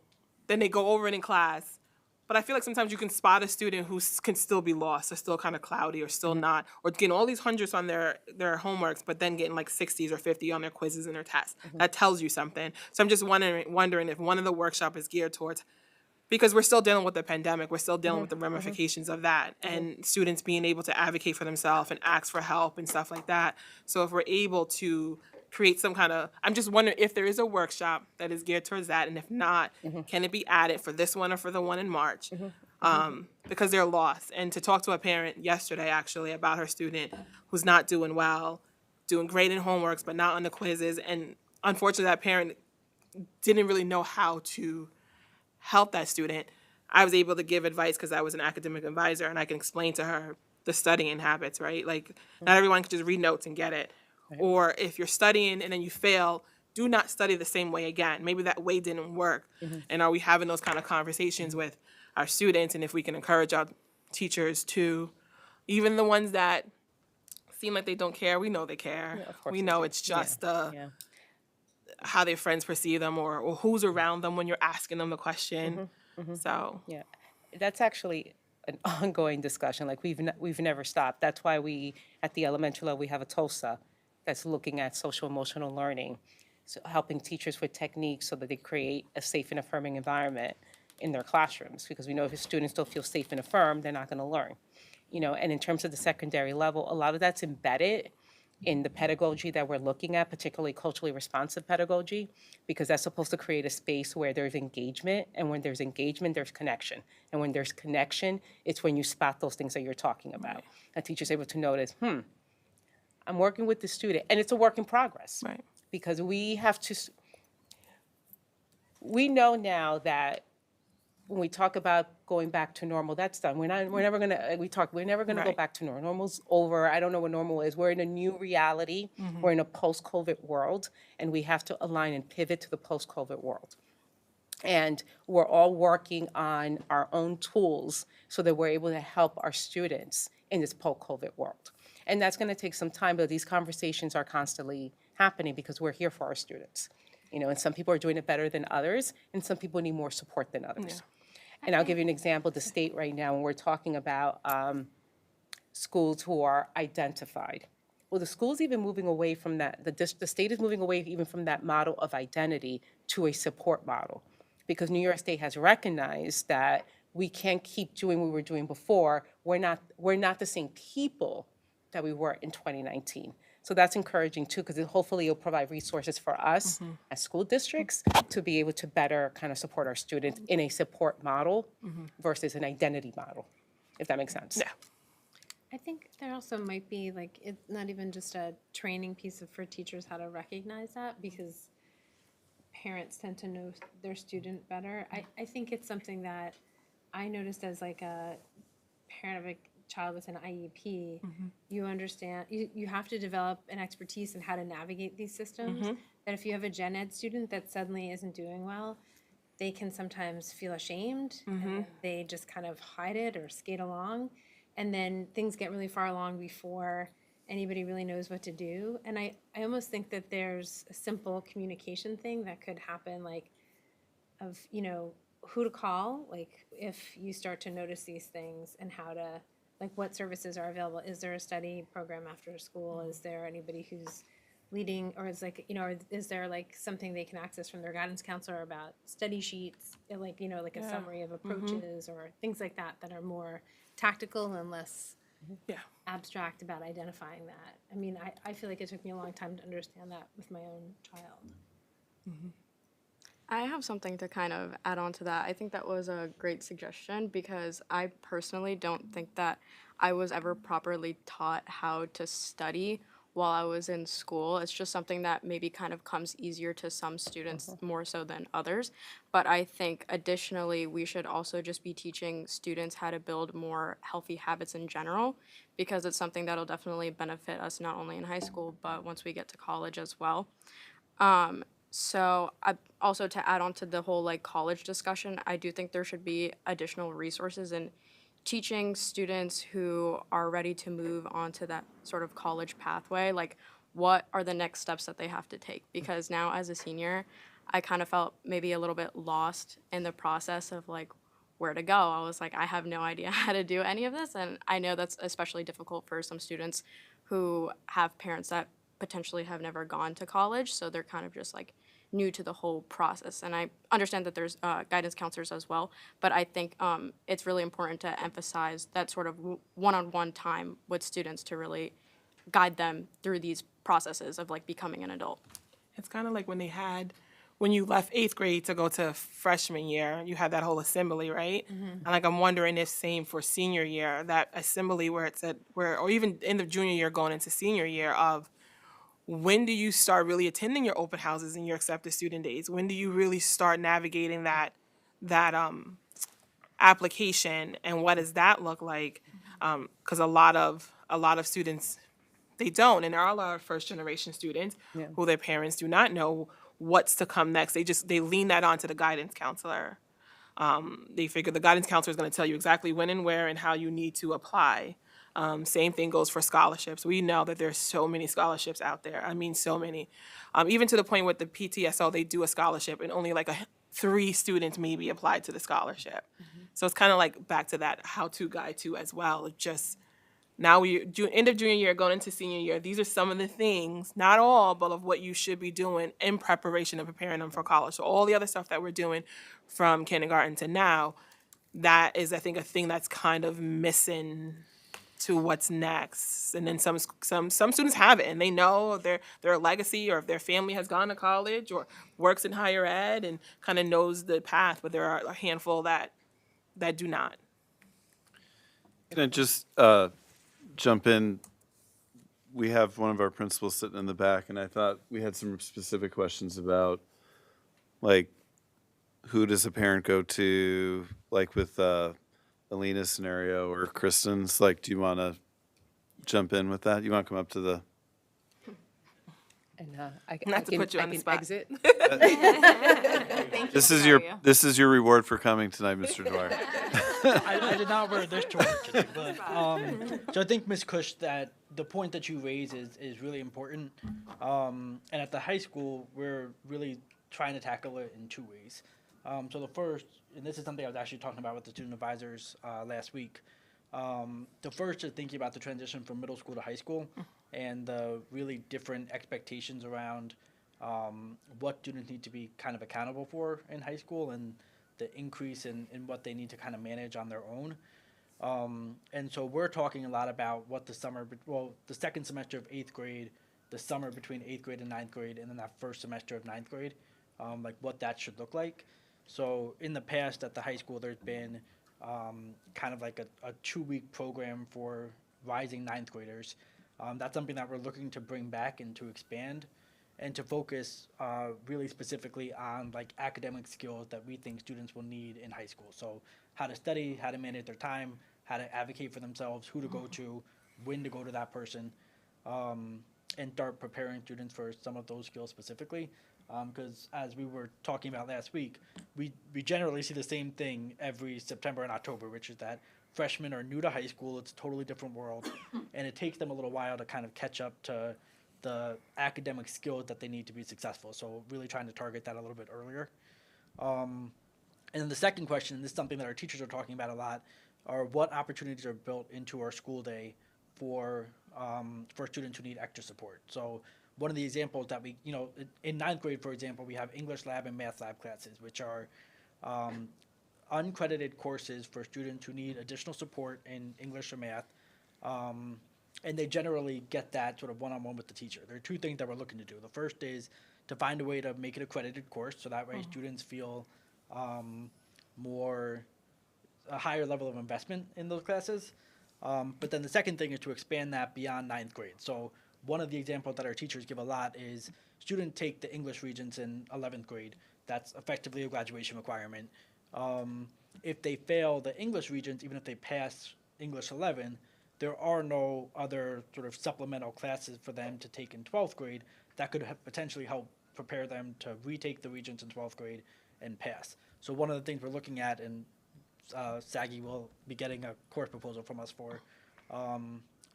Then they go over it in class. But I feel like sometimes you can spot a student who can still be lost or still kind of cloudy or still not, or getting all these hundreds on their homeworks, but then getting like 60s or 50 on their quizzes and their tests. That tells you something. So I'm just wondering if one of the workshop is geared towards, because we're still dealing with the pandemic, we're still dealing with the ramifications of that, and students being able to advocate for themselves and ask for help and stuff like that. So if we're able to create some kind of, I'm just wondering if there is a workshop that is geared towards that, and if not, can it be added for this one or for the one in March? Because they're lost. And to talk to a parent yesterday, actually, about her student who's not doing well, doing great in homeworks, but not on the quizzes, and unfortunately, that parent didn't really know how to help that student. I was able to give advice because I was an academic advisor, and I can explain to her the studying habits, right? Like, not everyone can just read notes and get it. Or if you're studying and then you fail, do not study the same way again. Maybe that way didn't work. And are we having those kind of conversations with our students? And if we can encourage our teachers to, even the ones that seem like they don't care, we know they care. of course We they know do. it's just Yeah. how their friends perceive them or who's around them when you're asking them the question. So, Yeah, that's actually an ongoing discussion. Like we've never stopped. That's why we at the elementary level we have a TOSA that's looking at social emotional learning, so helping teachers with techniques so that they create a safe and affirming environment in their classrooms. Because we know if students don't feel safe and affirmed, they're not going to learn. And in terms of the secondary level, a lot of that's embedded in the pedagogy that we're looking at, particularly culturally responsive pedagogy, because that's supposed to create a space where there's engagement, and when there's engagement, there's connection. And when there's connection, it's when you spot those things that you're talking about. A teacher's able to notice, I'm working with the student, and it's a work in progress. right. Because we have to, we know now that when we talk about going back to normal, that's done. We're never gonna go Right. back to normal. Normal's over. I don't know what normal is. We're in a new reality. We're in a post-COVID world, and we have to align and pivot to the post-COVID world. And we're all working on our own tools so that we're able to help our students in this post-COVID world. And that's gonna take some time, but these conversations are constantly happening because we're here for our students. And some people are doing it better than others, and some people need more support than others. And I'll give you an example, the state right now, when we're talking about schools who are identified. Well, the school's even moving away from that, the state is moving away even from that model of identity to a support model. Because New York State has recognized that we can't keep doing what we were doing before. We're not the same people that we were in 2019. So that's encouraging too, because hopefully it'll provide resources for us as school districts to be able to better kind of support our students in a support model versus an identity model, if that makes sense. Yeah. I think there also might be like, it's not even just a training piece for teachers how to recognize that, because parents tend to know their student better. I think it's something that I noticed as like a parent of a child with an IEP, you understand, you have to develop an expertise in how to navigate these systems. That if you have a gen ed student that suddenly isn't doing well, they can sometimes feel ashamed and they just kind of hide it or skate along. And then things get really far along before anybody really knows what to do. And I almost think that there's a simple communication thing that could happen, like of, who to call, like if you start to notice these things, and how to, like what services are available. Is there a study program after school? Is there anybody who's leading, or is like, or is there like something they can access from their guidance counselor about study sheets, like, like a summary of approaches or things like that that are more tactical and less abstract about identifying that. I mean, I feel like it took me a long time to understand that with my own child. I have something to kind of add on to that. I think that was a great suggestion, because I personally don't think that I was ever properly taught how to study while I was in school. It's just something that maybe kind of comes easier to some students more so than others. But I think additionally, we should also just be teaching students how to build more healthy habits in general, because it's something that'll definitely benefit us not only in high school, but once we get to college as well. So also to add on to the whole like college discussion, I do think there should be additional resources in teaching students who are ready to move on to that sort of college pathway, like what are the next steps that they have to take. Because now as a senior, I kind of felt maybe a little bit lost in the process of like where to go. I was like, I have no idea how to do any of this. And I know that's especially difficult for some students who have parents that potentially have never gone to college, so they're kind of just like new to the whole process. And I understand that there's guidance counselors as well, but I think it's really important to emphasize that sort of one-on-one time with students to really guide them through these processes of like becoming an adult. It's kind of like when you left 8th grade to go to freshman year, you had that whole assembly, right? And like I'm wondering if same for senior year, that assembly where it's or even in the junior year going into senior year of, when do you start really attending your open houses and your accepted student days? When do you really start navigating that application, and what does that look like? Because a lot of students, they don't, and there are a lot of first generation students who their parents do not know what's to come next. They lean that onto the guidance counselor. They figure the guidance counselor is going to tell you exactly when and where and how you need to apply. Same thing goes for scholarships. We know that there's so many scholarships out there. I mean, so many. Even to the point with the PTSO, they do a scholarship and only like 3 students maybe applied to the scholarship. So it's kind of like back to that how-to guide too as well. Just now end of junior year, going into senior year, these are some of the things, not all, but of what you should be doing in preparation and preparing them for college. So all the other stuff that we're doing from kindergarten to now, that is, I think, a thing that's kind of missing to what's next. And then some students have it and they know their legacy, or if their family has gone to college or works in higher ed and kind of knows the path, but there are a handful that do not. Can I just jump in? We have one of our principals sitting in the back, and I thought we had some specific questions about, like, who does a parent go to, like with Alina's scenario or Kristen's? Like, do you want to jump in with that? You want to come up to the... And Not to put you on the spot. exit. This is your reward for coming tonight, Mr. Dwyer. I did not wear this to work today, but so I think, Ms. Cush, that the point that you raise is really important. And at the high school, we're really trying to tackle it in 2 ways. So the first, and this is something I was actually talking about with the student advisors last week. The first is thinking about the transition from middle school to high school and the really different expectations around what students need to be kind of accountable for in high school and the increase in what they need to kind of manage on their own. And so we're talking a lot about what the second semester of 8th grade, the summer between 8th grade and 9th grade, and then that first semester of 9th grade, like what that should look like. So in the past at the high school, there's been kind of like a 2-week program for rising 9th graders. That's something that we're looking to bring back and to expand and to focus really specifically on like academic skills that we think students will need in high school. So how to study, how to manage their time, how to advocate for themselves, who to go to, when to go to that person, and start preparing students for some of those skills specifically. Because as we were talking about last week, we generally see the same thing every September and October, which is that freshmen are new to high school. It's a totally different world, and it takes them a little while to kind of catch up to the academic skills that they need to be successful. So really trying to target that a little bit earlier. And then the second question, and this is something that our teachers are talking about a lot, are what opportunities are built into our school day for students who need extra support. So one of the examples that we, in 9th grade, for example, we have English lab and math lab classes, which are uncredited courses for students who need additional support in English or math. And they generally get that sort of one-on-one with the teacher. There are 2 things that we're looking to do. The first is to find a way to make it accredited course, so that way students feel a higher level of investment in those classes. But then the second thing is to expand that beyond 9th grade. So one of the examples that our teachers give a lot is students take the English Regents in 11th grade. That's effectively a graduation requirement. If they fail the English Regents, even if they pass English 11, there are no other sort of supplemental classes for them to take in 12th grade that could potentially help prepare them to retake the Regents in 12th grade and pass. So one of the things we're looking at, and SAGI will be getting a course proposal from us for,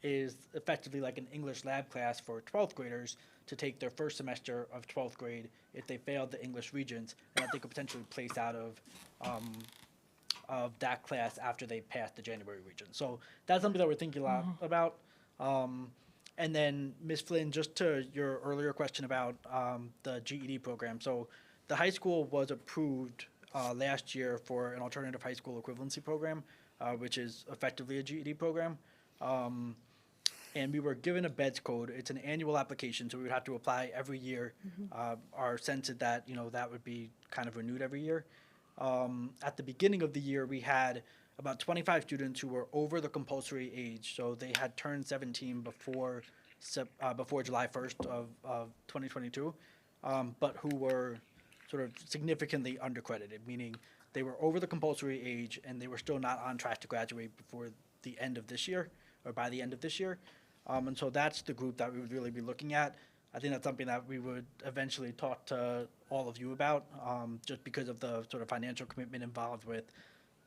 is effectively like an English lab class for 12th graders to take their first semester of 12th grade if they failed the English Regents, and that they could potentially place out of that class after they pass the January Regents. So that's something that we're thinking a lot about. And then, Ms. Flynn, just to your earlier question about the GED program. So the high school was approved last year for an alternative high school equivalency program, which is effectively a GED program. And we were given a BEDS code. It's an annual application, so we would have to apply every year. Our sense is that, that would be kind of renewed every year. At the beginning of the year, we had about 25 students who were over the compulsory age, so they had turned 17 before July 1st of 2022, but who were sort of significantly undercredited, meaning they were over the compulsory age and they were still not on track to graduate before the end of this year, or by the end of this year. And so that's the group that we would really be looking at. I think that's something that we would eventually talk to all of you about, just because of the sort of financial commitment involved with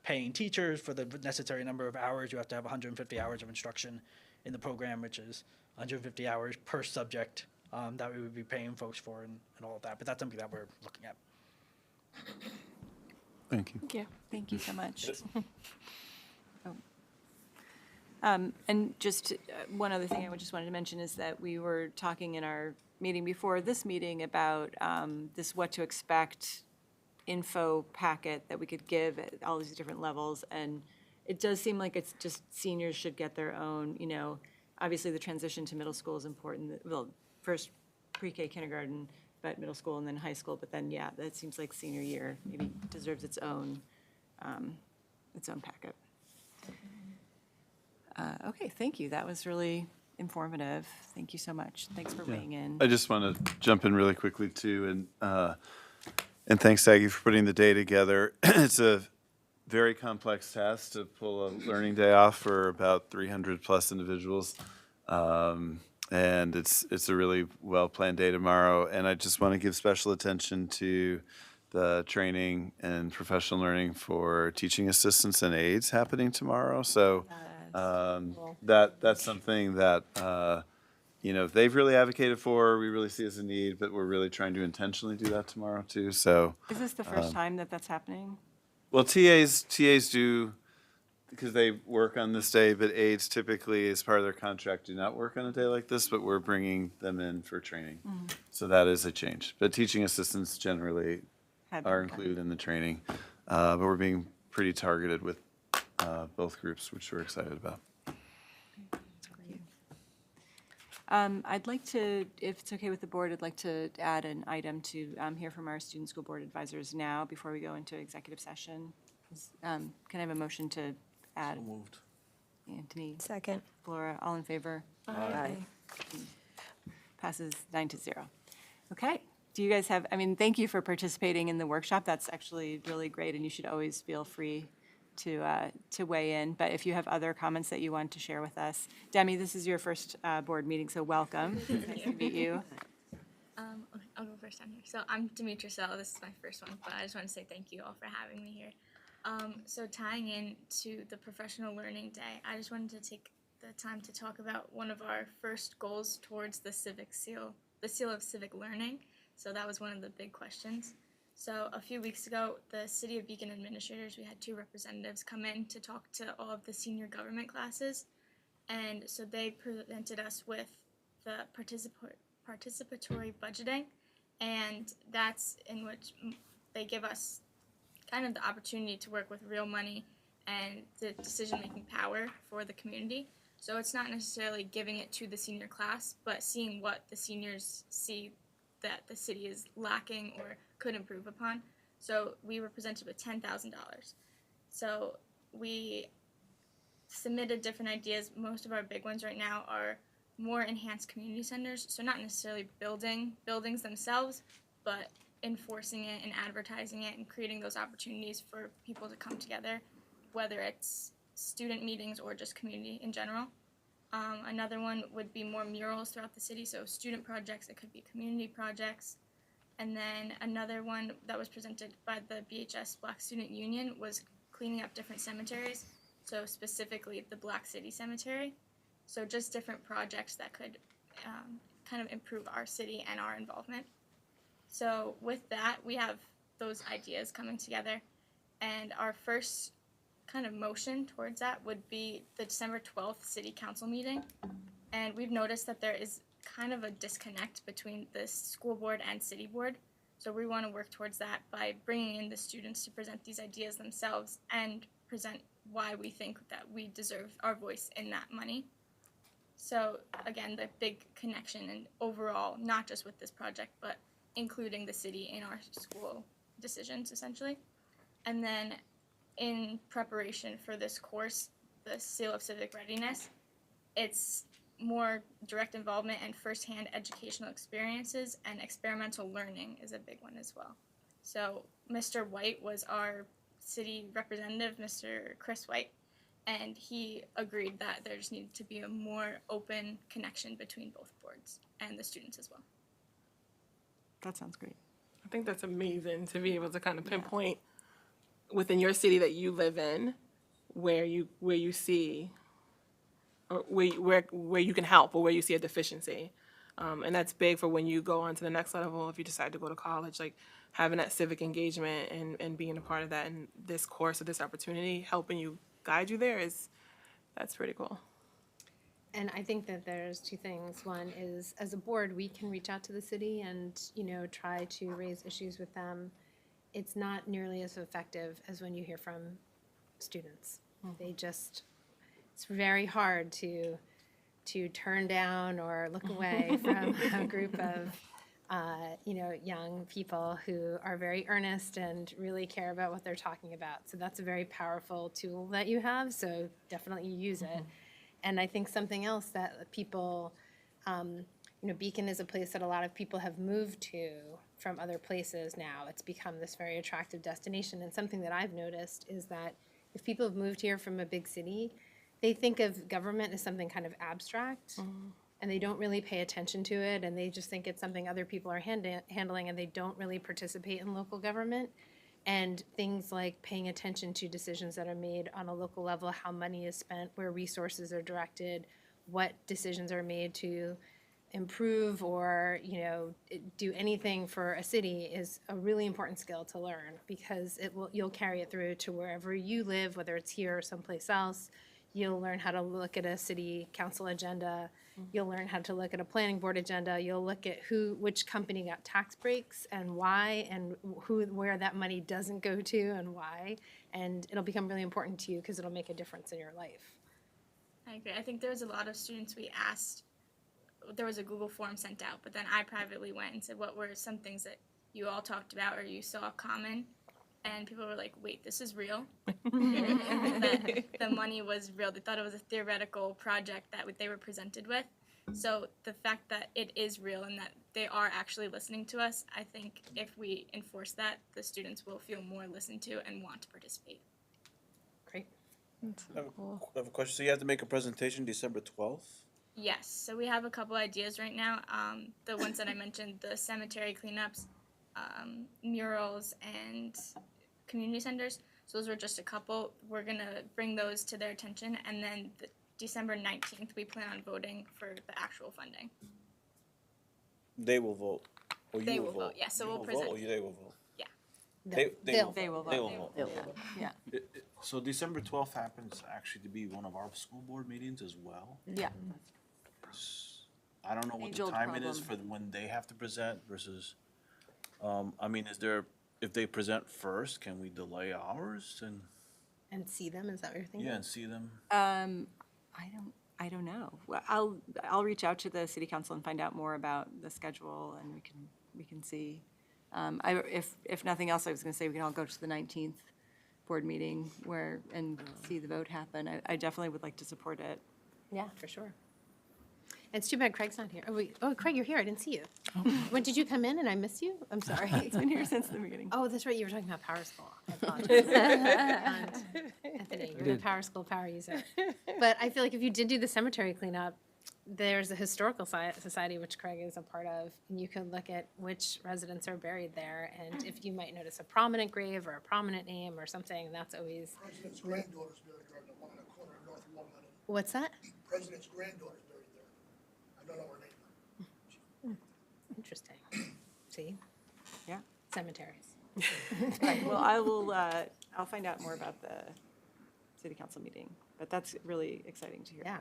paying teachers for the necessary number of hours. You have to have 150 hours of instruction in the program, which is 150 hours per subject that we would be paying folks for and all of that. But that's something that we're looking at. Thank you. Thank you. Thank you so much. And just one other thing I just wanted to mention is that we were talking in our meeting before this meeting about this what to expect info packet that we could give at all these different levels. And it does seem like it's just seniors should get their own, you know, obviously the transition to middle school is important. Well, first pre-K, kindergarten, but middle school and then high school. But then, yeah, that seems like senior year maybe deserves its own packet. Okay, thank you. That was really informative. Thank you so much. Thanks for weighing in. I just want to jump in really quickly too, and thanks, Aggie, for putting the day together. It's a very complex task to pull a learning day off for about 300 plus individuals. And it's a really well-planned day tomorrow. And I just want to give special attention to the training and professional learning for teaching assistants and aides happening tomorrow. So that's something that, you know, they've really advocated for, we really see as a need, but we're really trying to intentionally do that tomorrow too. So Is this the first time that that's happening? well, TAs do, because they work on this day, but aides typically, as part of their contract, do not work on a day like this, but we're bringing them in for training. So that is a change. But teaching assistants generally are included in the training. But we're being pretty targeted with both groups, which we're excited about. I'd like to, if it's okay with the board, I'd like to add an item to hear from our student school board advisors now before we go into executive session. Can I have a motion to add? So moved. Anthony, Second. Flora, all in favor? Aye. Passes 9-0. Okay. Do you guys have, I mean, thank you for participating in the workshop. That's actually really great, and you should always feel free to weigh in. But if you have other comments that you want to share with us. Demi, this is your first board meeting, so welcome. It's nice to meet you. Okay, I'll go first on here. So I'm Demetra Sell. This is my first one, but I just want to say thank you all for having me here. So tying in to the professional learning day, I just wanted to take the time to talk about one of our first goals towards the civic seal, the seal of civic learning. So that was one of the big questions. So a few weeks ago, the City of Beacon administrators, we had 2 representatives come in to talk to all of the senior government classes. And so they presented us with the participatory budgeting, and that's in which they give us kind of the opportunity to work with real money and the decision-making power for the community. So it's not necessarily giving it to the senior class, but seeing what the seniors see that the city is lacking or could improve upon. So we were presented with $10,000. So we submitted different ideas. Most of our big ones right now are more enhanced community centers. So not necessarily buildings themselves, but enforcing it and advertising it and creating those opportunities for people to come together, whether it's student meetings or just community in general. Another one would be more murals throughout the city, so student projects, it could be community projects. And then another one that was presented by the BHS Black Student Union was cleaning up different cemeteries, so specifically the Black City Cemetery. So just different projects that could kind of improve our city and our involvement. So with that, we have those ideas coming together, and our first kind of motion towards that would be the December 12th City Council meeting. And we've noticed that there is kind of a disconnect between the school board and city board. So we want to work towards that by bringing in the students to present these ideas themselves and present why we think that we deserve our voice in that money. So again, the big connection and overall, not just with this project, but including the city in our school decisions essentially. And then in preparation for this course, the Seal of Civic Readiness, it's more direct involvement and firsthand educational experiences, and experimental learning is a big one as well. So Mr. White was our city representative, Mr. Chris White, and he agreed that there just needed to be a more open connection between both boards and the students as well. That sounds great. I think that's amazing to be able to kind of pinpoint within your city that you live in where you see or where you can help or where you see a deficiency. And that's big for when you go on to the next level, if you decide to go to college, like having that civic engagement and being a part of that and this course or this opportunity, helping you guide you there that's pretty cool. And I think that there's two things. One is, as a board, we can reach out to the city and, try to raise issues with them. It's not nearly as effective as when you hear from students. It's very hard to turn down or look away from a group of, young people who are very earnest and really care about what they're talking about. So that's a very powerful tool that you have, so definitely use it. And I think something else that people, Beacon is a place that a lot of people have moved to from other places now. It's become this very attractive destination. And something that I've noticed is that if people have moved here from a big city, they think of government as something kind of abstract, and they don't really pay attention to it, and they just think it's something other people are handling, and they don't really participate in local government. And things like paying attention to decisions that are made on a local level, how money is spent, where resources are directed, what decisions are made to improve or, do anything for a city is a really important skill to learn, because you'll carry it through to wherever you live, whether it's here or someplace else. You'll learn how to look at a city council agenda. You'll learn how to look at a planning board agenda. You'll look at which company got tax breaks and why, and where that money doesn't go to and why. And it'll become really important to you because it'll make a difference in your life. I agree. I think there was a lot of students we asked, there was a Google form sent out, but then I privately went and said, what were some things that you all talked about or you saw common? And people were like, wait, this is real? That the money was real. They thought it was a theoretical project that they were presented with. So the fact that it is real and that they are actually listening to us, I think if we enforce that, the students will feel more listened to and want to participate. Great. I have a question. So you have to make a presentation December 12th? Yes, so we have a couple ideas right now. The ones that I mentioned, the cemetery cleanups, murals, and community centers. So those were just a couple. We're gonna bring those to their attention, and then December 19th, we plan on voting for the actual funding. They will vote. Or They you will vote, yeah, so You we'll will present. vote or they will vote? Yeah. They will They will vote. They vote. will vote. They'll vote. Yeah. So December 12th happens actually to be one of our school board meetings as well. Yeah. I don't know what the Age-old timing is problem. for when they have to present versus, if they present first, can we delay ours And see them, is that what you're thinking? and see them? I don't know. Well, I'll reach out to the city council and find out more about the schedule, and we can see. If nothing else, I was gonna say we can all go to the 19th board meeting and see the vote happen. I definitely would like to support it. Yeah, for sure. It's too bad Craig's not here. Oh, Craig, you're here. I didn't see you. When did you come in and I missed you? I'm sorry. It's been here since the beginning. Oh, that's right. You were talking about Power School. I apologize. And Anthony, you're the Power School power user. But I feel like if you did do the cemetery cleanup, there's a historical society which Craig is a part of, and you can look at which residents are buried there, and if you might notice a prominent grave or a prominent name or something, that's always. President's granddaughter's buried there in the 1 1/4 North Walnut. What's that? President's granddaughter's buried there. I don't know her name. Interesting. See? Yeah. Cemeteries. Right, well, I'll find out more about the city council meeting, but that's really exciting to hear. Yeah.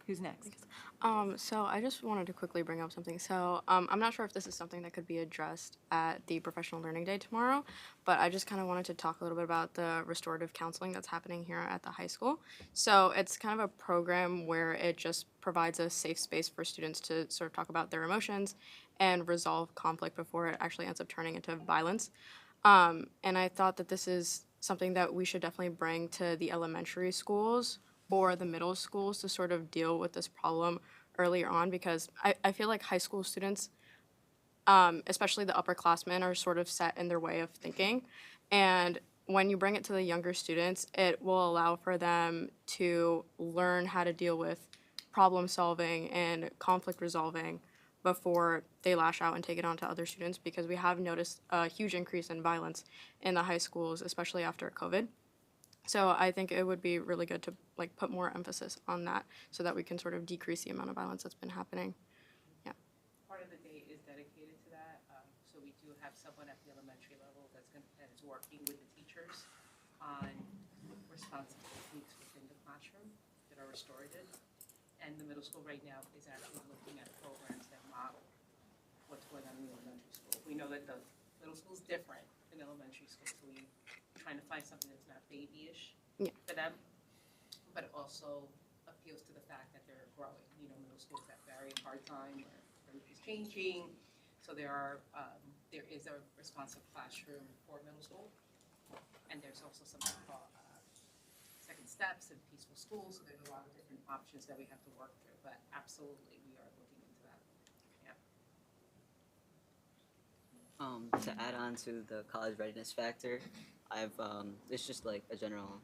Who's next? So I just wanted to quickly bring up something. So I'm not sure if this is something that could be addressed at the Professional Learning Day tomorrow, but I just kind of wanted to talk a little bit about the restorative counseling that's happening here at the high school. So it's kind of a program where it just provides a safe space for students to sort of talk about their emotions and resolve conflict before it actually ends up turning into violence. And I thought that this is something that we should definitely bring to the elementary schools or the middle schools to sort of deal with this problem earlier on, because I feel like high school students, especially the upperclassmen, are sort of set in their way of thinking. And when you bring it to the younger students, it will allow for them to learn how to deal with problem solving and conflict resolving before they lash out and take it on to other students, because we have noticed a huge increase in violence in the high schools, especially after COVID. So I think it would be really good to like put more emphasis on that so that we can sort of decrease the amount of violence that's been happening. Yeah. Part of the day is dedicated to that, so we do have someone at the elementary level that is working with the teachers on responsive techniques within the classroom that are restorative. And the middle school right now is actually looking at programs that model what's going on in the elementary school. We know that the middle school is different than elementary school, so we're trying to find something that's not babyish for them, but also appeals to the fact that they're growing. You know, middle schools have very hard time where everything's changing. So there is a responsive classroom for middle school, and there's also something called second steps and peaceful schools. So there's a lot of different options that we have to work through, but absolutely we are looking into that. Yeah. To add on to the college readiness factor, it's just like a general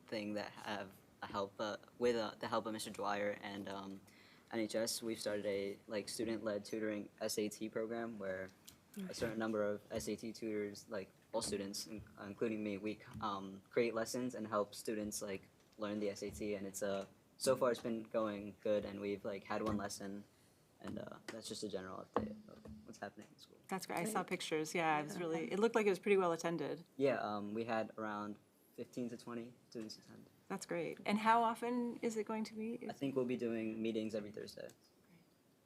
thing that have a help with the help of Mr. Dwyer and NHS. We've started a like student-led tutoring SAT program where a certain number of SAT tutors, like all students, including me, we create lessons and help students like learn the SAT, and it's so far it's been going good, and we've like had one lesson, and that's just a general update of what's happening in school. That's great. I saw pictures. Yeah, it was really, it looked like it was pretty well attended. Yeah, we had around 15 to 20 students attend. That's great. And how often is it going to be? I think we'll be doing meetings every Thursday.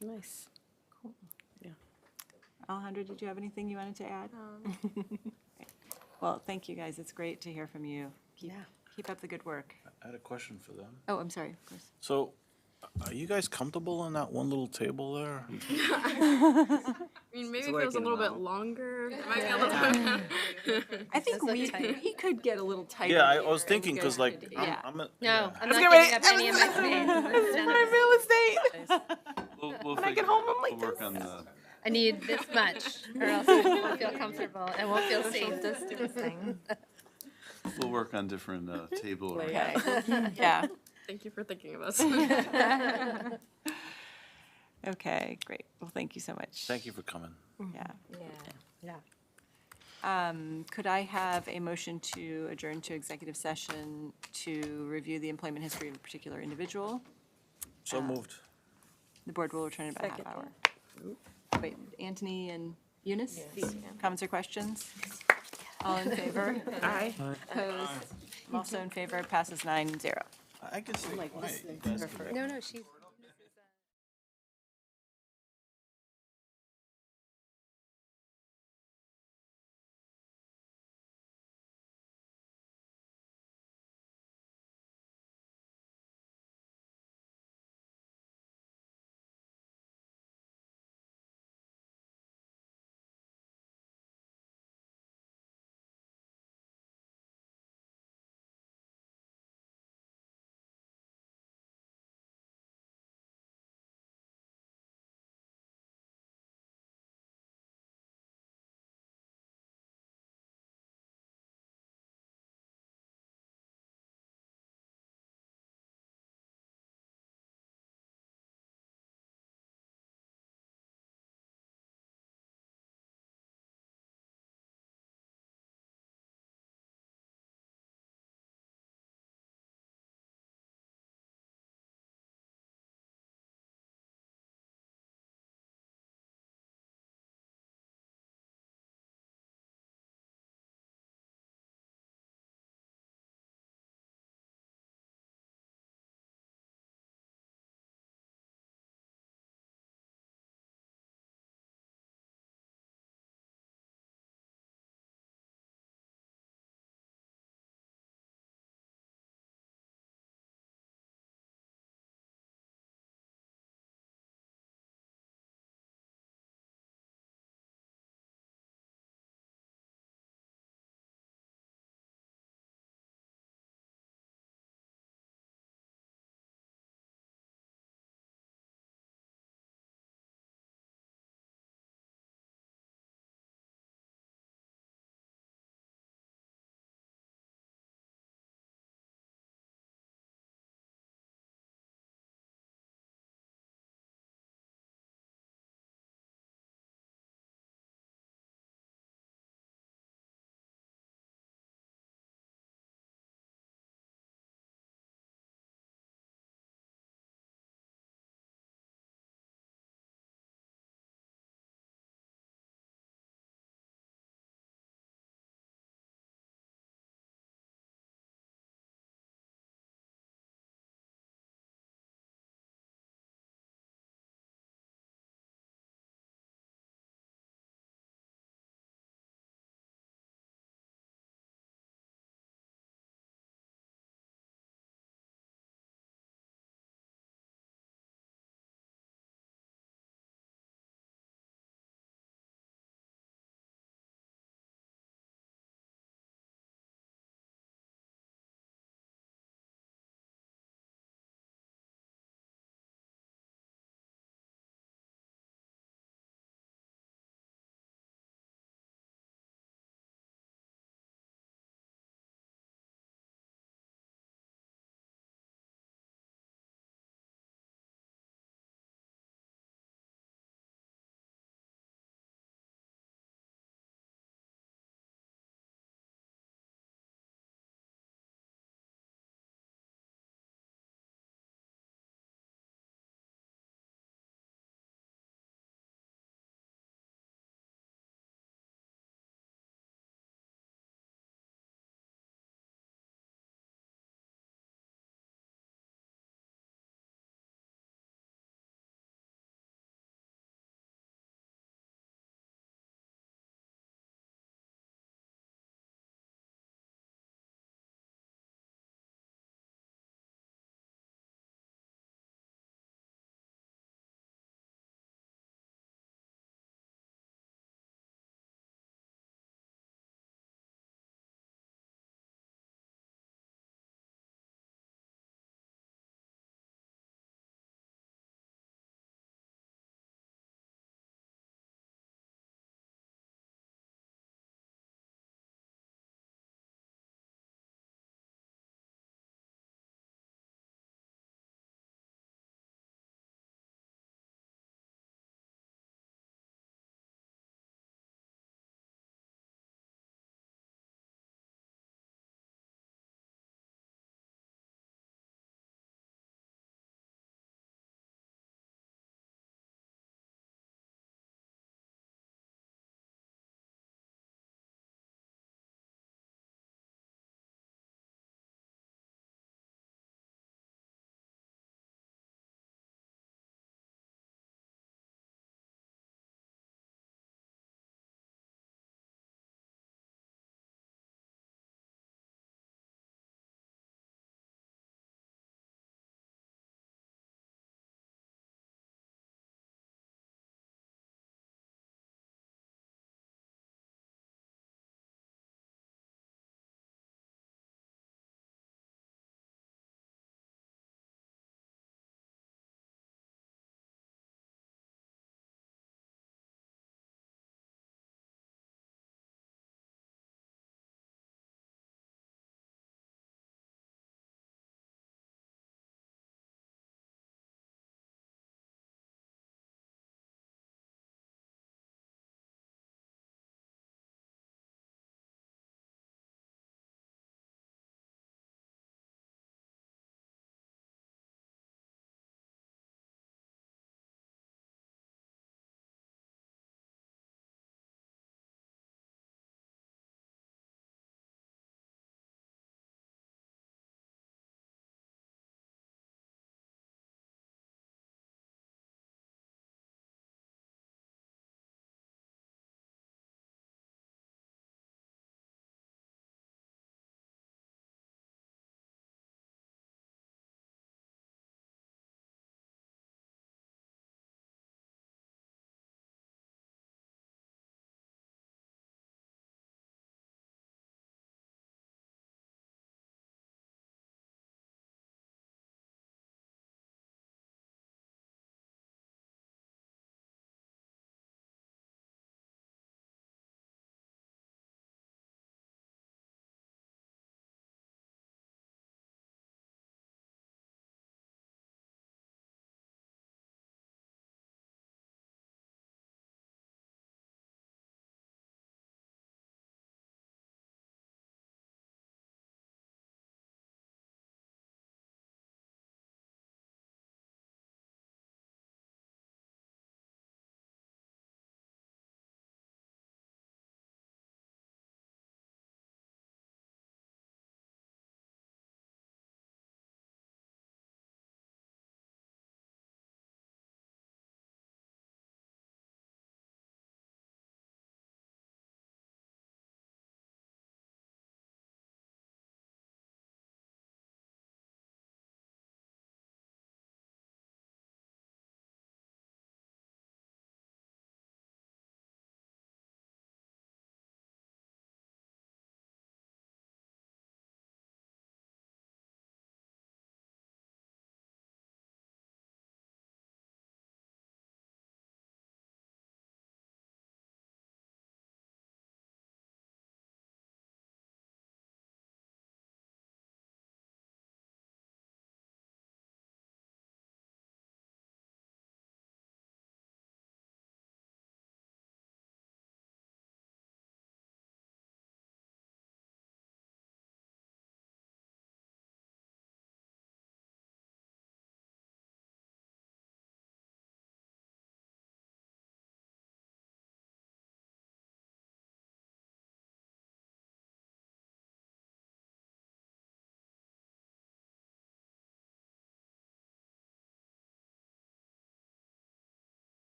Nice. Alejandra, did you have anything you wanted to add? Well, thank you guys. It's great to hear from you. Keep up the good work. I had a question for them. Oh, I'm sorry, of course. So, are you guys comfortable on that one little table there? I mean, maybe if it was a working little well. bit longer, it might be a little bit. I think we could get a little tighter. Yeah, I here was and thinking, go because like, ahead. I'm, Yeah. I'm a, No, yeah. I'm was not gonna giving up any of my space. This is my real estate. We'll When I figure get it home, out. I'm like We'll work this. on the. I need this much, or else I won't feel comfortable and won't feel safe. Distancing. We'll work on different table Okay. arrangements. Yeah. Thank you for thinking of us. Okay, great. Well, thank you so much. Thank you for coming. Yeah. Yeah. Could I have a motion to adjourn to executive session to review the employment history of a particular individual? So moved. The board will return in about a half hour. Wait, Anthony and Eunice? Comments or questions? All in favor? Aye. Opposed? I'm also in favor. It passes 9-0. I can say quiet. You guys can- No, she's.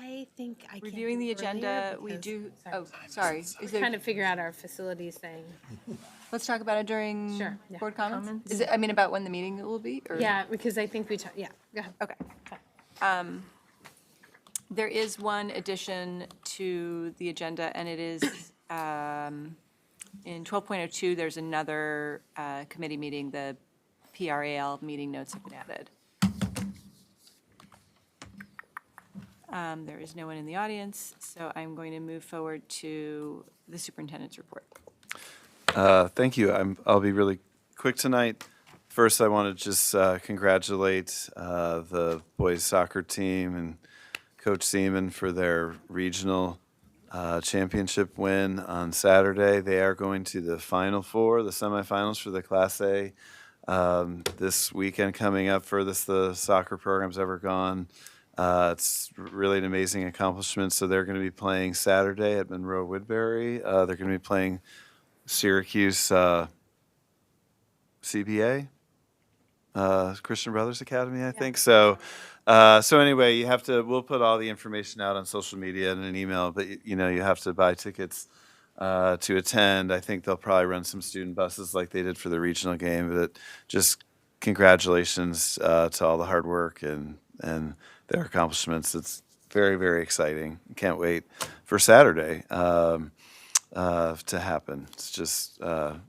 I think I can't Reviewing do the earlier agenda, we because- do, oh, sorry. Is Trying there, to figure out our facilities thing. let's talk about it during Sure, yeah. board comments? Is it, I mean, about when the meeting will be, or? Yeah, because I think yeah, go ahead. Okay. There is one addition to the agenda, and it is, in 12.02, there's another committee meeting, the PRAL meeting notes have been added. There is no one in the audience, so I'm going to move forward to the superintendent's report. Thank you. I'll be really quick tonight. First, I want to just congratulate the boys soccer team and Coach Seaman for their regional championship win on Saturday. They are going to the Final Four, the semifinals for the Class A this weekend coming up. Furthest the soccer program's ever gone. It's really an amazing accomplishment. So they're going to be playing Saturday at Monroe Woodbury. They're going to be playing Syracuse CBA, Christian Brothers Academy, I think. So anyway, we'll put all the information out on social media and an email, but you have to buy tickets to attend. I think they'll probably run some student buses like they did for the regional game, but just congratulations to all the hard work and their accomplishments. It's very, very exciting. Can't wait for Saturday to happen. It's just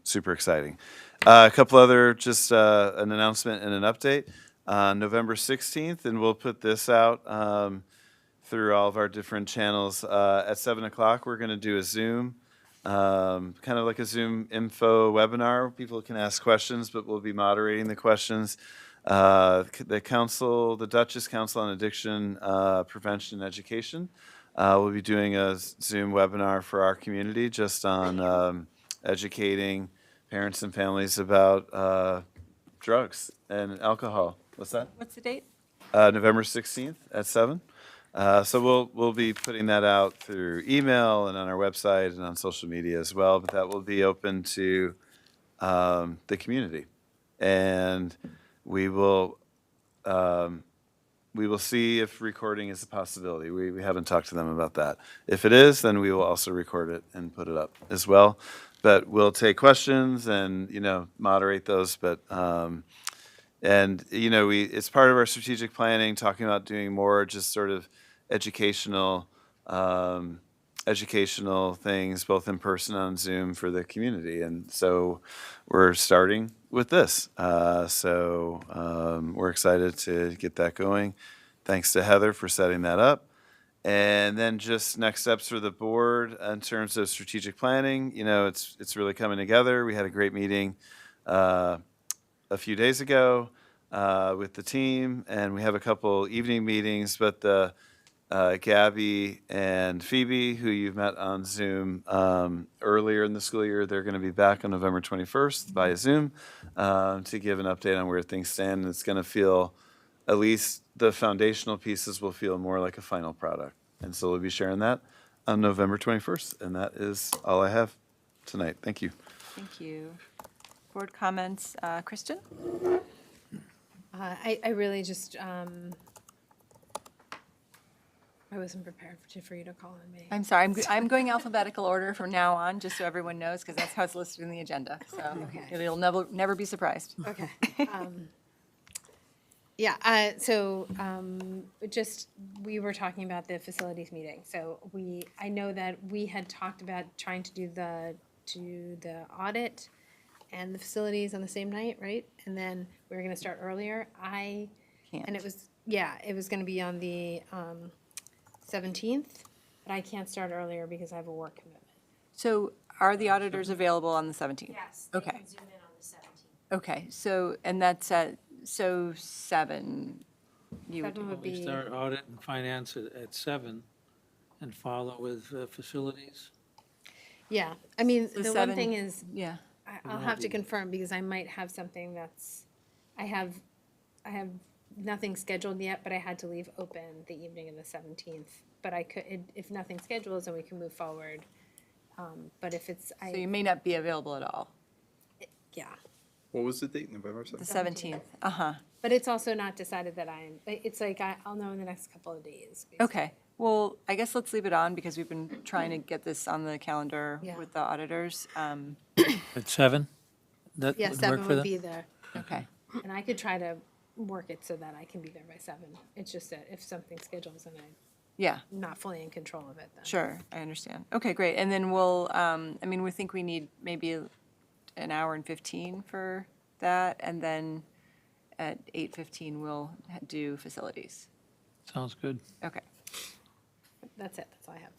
super exciting. A couple other, just an announcement and an update. On November 16th, and we'll put this out through all of our different channels. At 7 o'clock, we're going to do a Zoom, kind of like a Zoom info webinar. People can ask questions, but we'll be moderating the questions. The Dutchess Council on Addiction Prevention and Education will be doing a Zoom webinar for our community just on educating parents and families about drugs and alcohol. What's that? What's the date? November 16th at 7. So we'll be putting that out through email and on our website and on social media as well, but that will be open to the community. And we will see if recording is a possibility. We haven't talked to them about that. If it is, then we will also record it and put it up as well. But we'll take questions and, moderate those. But, it's part of our strategic planning, talking about doing more just sort of educational things, both in person and on Zoom for the community. And so we're starting with this. We're excited to get that going. Thanks to Heather for setting that up. And then just next steps for the board in terms of strategic planning. It's really coming together. We had a great meeting a few days ago with the team, and we have a couple evening meetings. But the Gabby and Phoebe, who you've met on Zoom earlier in the school year, they're going to be back on November 21st via Zoom to give an update on where things stand. And it's going to feel, at least the foundational pieces will feel more like a final product. And so we'll be sharing that on November 21st. And that is all I have tonight. Thank you. Thank you. Board comments, Kristen? I really just, I wasn't prepared for you to call on me. I'm sorry, I'm going alphabetical order from now on, just so everyone knows, because that's how it's listed in the agenda. So you'll never be surprised. Okay. Just, we were talking about the facilities meeting. So I know that we had talked about trying to do the audit and the facilities on the same night, right? And then we were gonna start earlier. And it was gonna be on the 17th, but I can't start earlier because I have a work commitment. So are the auditors available on the 17th? Yes, Okay. can zoom in on the 17th. Okay, so, and that's at, 7. 7 would We be, start audit and finance at 7 and follow with facilities. yeah. I mean, So the one 7 thing is, Yeah. I'll have to confirm because I might have something I have nothing scheduled yet, but I had to leave open the evening of the 17th. But I could, if nothing scheduled, then we can move forward. But if it's, So you may not be available at all, yeah. What was the date? November the 7th? 17th. Uh-huh. But it's also not decided that it's like I'll know in the next couple of days. basically. Okay. Well, I guess let's leave it on because we've been trying to get this on the calendar Yeah. with the auditors. At 7? That Yeah, would work 7 for would them? be there. Okay. And I could try to work it so that I can be there by 7. It's just that if something schedules and I'm Yeah, not fully in control of it, then. sure, I understand. Okay, great. And then we'll, I mean, we think we need maybe an hour and 15 for that, and then at 8:15 we'll do facilities. Sounds good. Okay, That's it, that's all I have.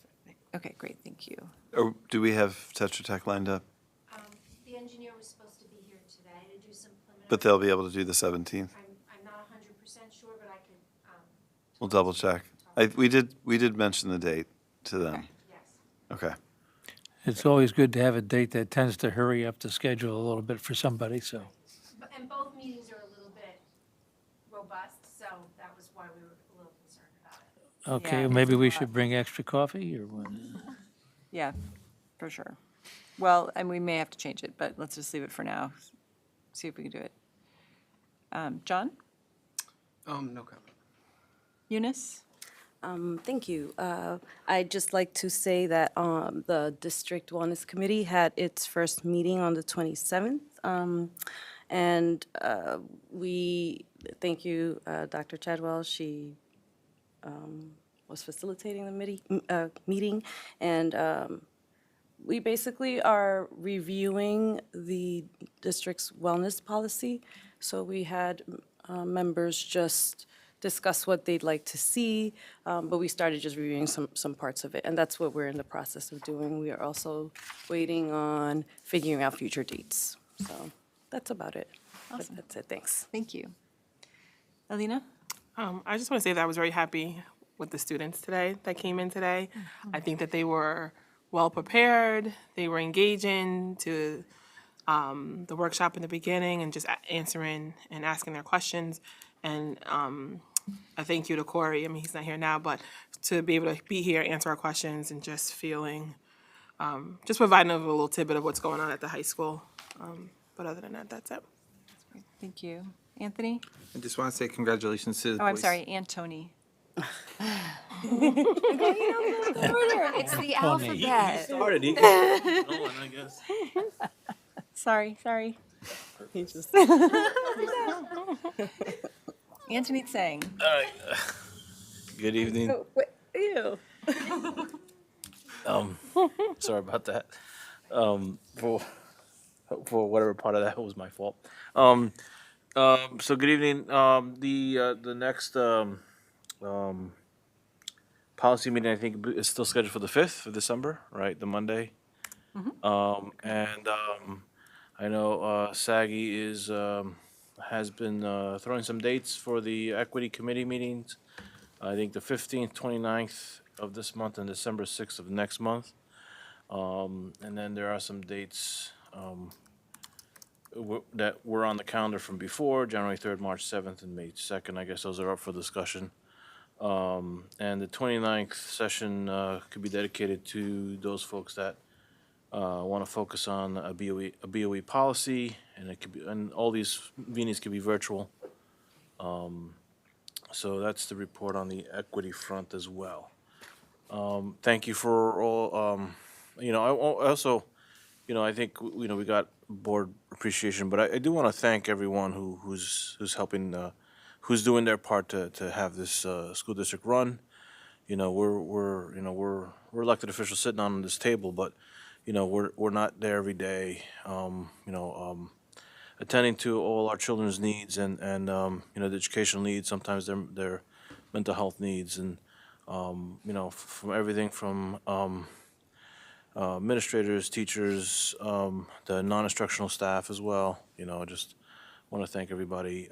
okay, great, thank you. Or do we have Tetra Tech lined up? The engineer was supposed to be here today to do some preliminary. But they'll be able to do the 17th. I'm not 100% sure, but I could, We'll double check. We did mention the date to them. yes. Okay. It's always good to have a date that tends to hurry up the schedule a little bit for somebody, so. And both meetings are a little bit robust, so that was why we were a little concerned about it. Okay, Yeah, maybe it's a we lot. should bring extra coffee or what? Yeah, for sure. Well, and we may have to change it, but let's just leave it for now. See if we can do it. John? No comment. Eunice? Thank you. I'd just like to say that the District Wellness Committee had its first meeting on the 27th. And we, thank you, Dr. Chadwell. She was facilitating the meeting. And we basically are reviewing the district's wellness policy. So we had members just discuss what they'd like to see, but we started just reviewing some parts of it, and that's what we're in the process of doing. We are also waiting on figuring out future dates. So that's about it. Awesome. That's it, thanks. Thank you. Alina? I just want to say that I was very happy with the students today that came in today. I think that they were well prepared. They were engaging to the workshop in the beginning and just answering and asking their questions. And a thank you to Corey. I mean, he's not here now, but to be able to be here, answer our questions, and just feeling, just providing them with a little tidbit of what's going on at the high school. But other than that, that's it. Thank you. Anthony? I just want to say congratulations to the Oh, I'm boys. sorry, Antony. It's the alphabet. Started, he can go on, I guess. Sorry. He just. Anthony Tsang. All right. Good evening. Ew. Sorry about that. For whatever part of that was my fault. So good evening. The next policy meeting, I think, is still scheduled for the 5th of December, right? The Monday. And I know SAGI has been throwing some dates for the equity committee meetings. I think the 15th, 29th of this month and December 6th of next month. And then there are some dates that were on the calendar from before, January 3rd, March 7th, and May 2nd. I guess those are up for discussion. And the 29th session could be dedicated to those folks that want to focus on a BOE policy, and it could be, and all these meetings could be virtual. So that's the report on the equity front as well. Thank you for all. I also, I think we got board appreciation, but I do want to thank everyone who's helping, who's doing their part to have this school district run. We're elected officials sitting on this table, but we're not there every day. Attending to all our children's needs and the educational needs, sometimes their mental health needs, and from everything from administrators, teachers, the non-instructional staff as well. I just want to thank everybody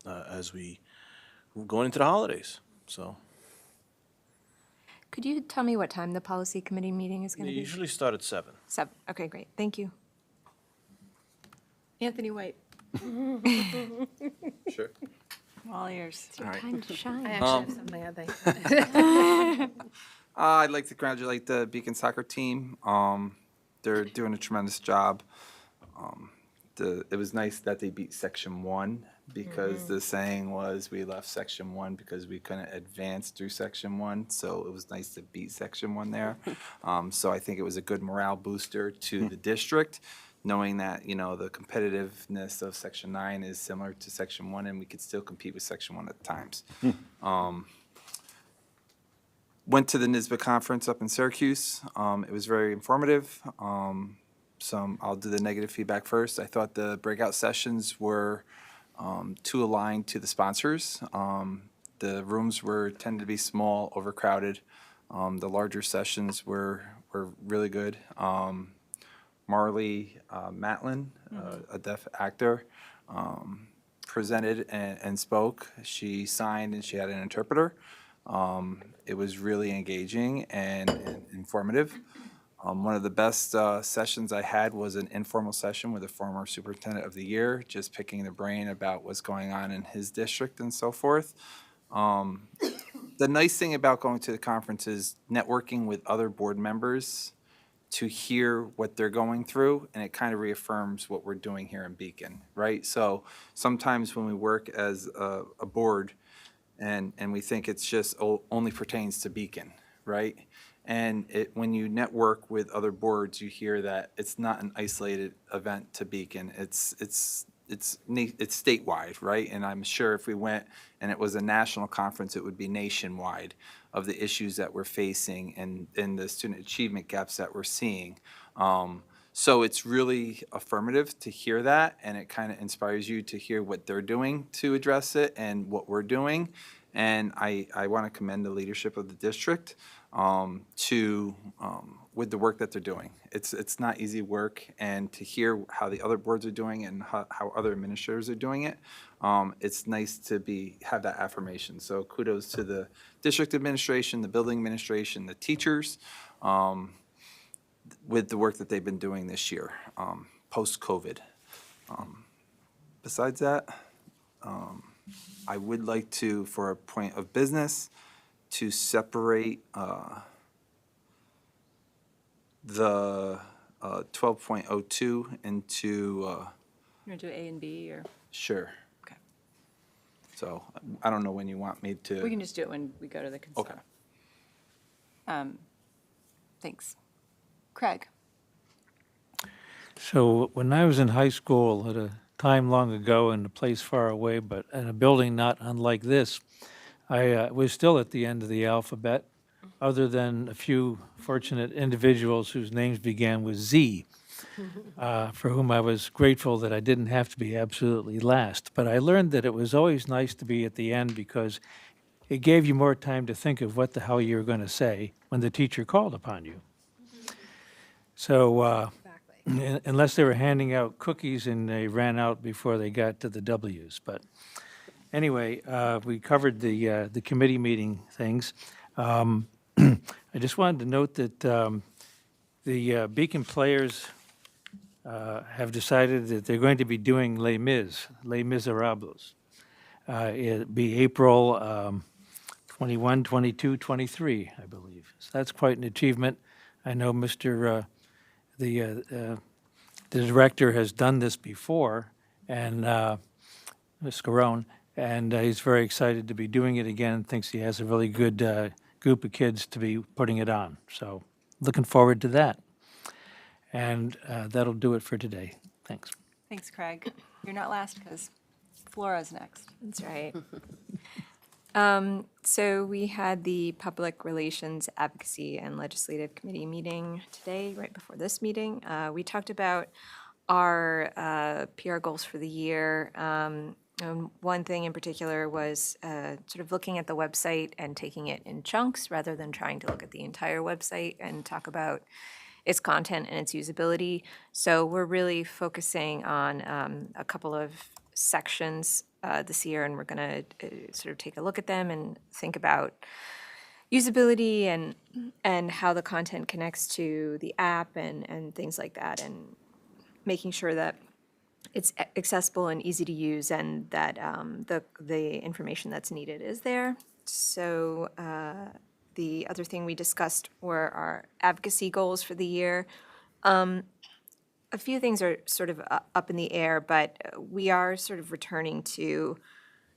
as we're going into the holidays. So Could you tell me what time the policy committee meeting is going they to be? usually start at 7. 7. Okay, great. Thank you. Anthony White. Sure. All ears. All right. Time to shine. I actually have something I think. I'd like to congratulate the Beacon soccer team. They're doing a tremendous job. It was nice that they beat Section 1 because the saying was we left section 1 because we couldn't advance through section 1, so it was nice to beat section 1 there. So I think it was a good morale booster to the district, knowing that, you know, the competitiveness of section 9 is similar to section 1, and we could still compete with section 1 at times. Went to the NYSBA conference up in Syracuse. It was very informative. I'll do the negative feedback first. I thought the breakout sessions were too aligned to the sponsors. The rooms tended to be small, overcrowded. The larger sessions were really good. Marley Matlin, a deaf actor, presented and spoke. She signed and she had an interpreter. It was really engaging and informative. One of the best sessions I had was an informal session with a former superintendent of the year, just picking the brain about what's going on in his district and so forth. The nice thing about going to the conference is networking with other board members to hear what they're going through, and it kind of reaffirms what we're doing here in Beacon, right? So sometimes when we work as a board and we think it's just only pertains to Beacon, right? And when you network with other boards, you hear that it's not an isolated event to Beacon. It's statewide, right? And I'm sure if we went and it was a national conference, it would be nationwide of the issues that we're facing and the student achievement gaps that we're seeing. So it's really affirmative to hear that, and it kind of inspires you to hear what they're doing to address it and what we're doing. And I want to commend the leadership of the district with the work that they're doing. It's not easy work, and to hear how the other boards are doing and how other administrators are doing it, it's nice to have that affirmation. So kudos to the district administration, the building administration, the teachers, with the work that they've been doing this year, post-COVID. Besides that, I would like to, for a point of business, to separate the 12.02 into, You want to do A and B, or? sure. Okay. So I don't know when you want me to. We can just do it when we go to the consent. Okay. Thanks. Craig? So when I was in high school at a time long ago in a place far away, but in a building not unlike this, I was still at the end of the alphabet, other than a few fortunate individuals whose names began with Z, for whom I was grateful that I didn't have to be absolutely last. But I learned that it was always nice to be at the end because it gave you more time to think of what the hell you were going to say when the teacher called upon you. So unless they were handing out cookies and they ran out before they got to the W's. But anyway, we covered the committee meeting things. I just wanted to note that the Beacon players have decided that they're going to be doing Les Mis, Les Miserables. It'll be April 21, 22, 23, I believe. So that's quite an achievement. I know the director has done this before, and Ms. Scarone, and he's very excited to be doing it again, thinks he has a really good group of kids to be putting it on. So looking forward to that. And that'll do it for today. Thanks. Thanks, Craig. You're not last because Flora's next. That's right. So we had the Public Relations Advocacy and Legislative Committee meeting today, right before this meeting. We talked about our PR goals for the year. And one thing in particular was sort of looking at the website and taking it in chunks rather than trying to look at the entire website and talk about its content and its usability. So we're really focusing on a couple of sections this year, and we're going to sort of take a look at them and think about usability and how the content connects to the app and things like that, and making sure that it's accessible and easy to use, and that the information that's needed is there. So the other thing we discussed were our advocacy goals for the year. a few things are sort of up in the air, but we are sort of returning to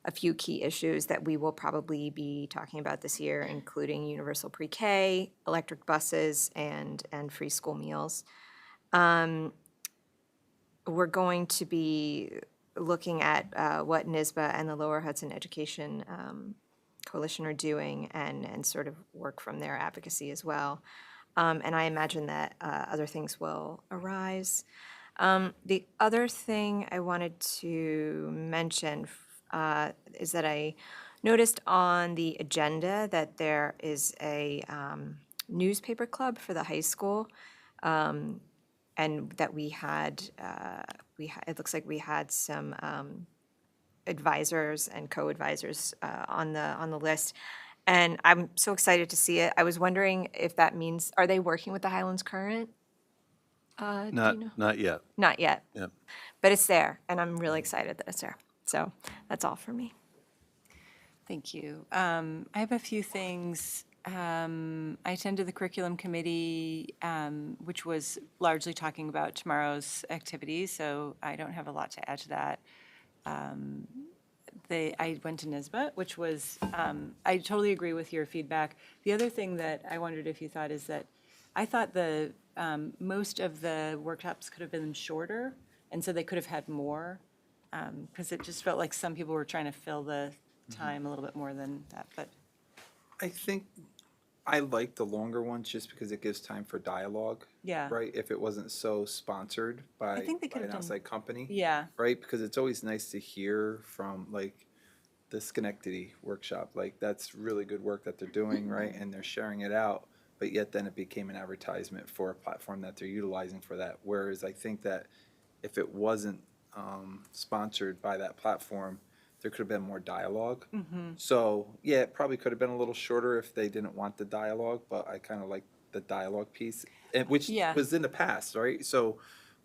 a few key issues that we will probably be talking about this year, including universal pre-K, electric buses, and free school meals. We're going to be looking at what NYSBA and the Lower Hudson Education Coalition are doing and sort of work from their advocacy as well. And I imagine that other things will arise. The other thing I wanted to mention is that I noticed on the agenda that there is a newspaper club for the high school, and that we had, it looks like we had some advisors and co-advisors on the list. And I'm so excited to see it. I was wondering if that means, are they working with the Highlands Current? Do you know? Not yet. Not yet. Yep. But it's there, and I'm really excited that it's there. So that's all for me. Thank you. I have a few things. I attended the curriculum committee, which was largely talking about tomorrow's activities, so I don't have a lot to add to that. I went to NYSBA, which was, I totally agree with your feedback. The other thing that I wondered if you thought is that I thought the most of the workshops could have been shorter, and so they could have had more, because it just felt like some people were trying to fill the time a little bit more than that, but. I think I like the longer ones just because it gives time for dialogue. Yeah. Right? If it wasn't so sponsored by, think they by could an have done- outside company. Yeah. Right? Because it's always nice to hear from like the Schenectady workshop. Like that's really good work that they're doing, right? And they're sharing it out. But yet then it became an advertisement for a platform that they're utilizing for that. Whereas I think that if it wasn't sponsored by that platform, there could have been more dialogue. So yeah, it probably could have been a little shorter if they didn't want the dialogue, but I kind of like the dialogue piece, which Yeah. was in the past, right? So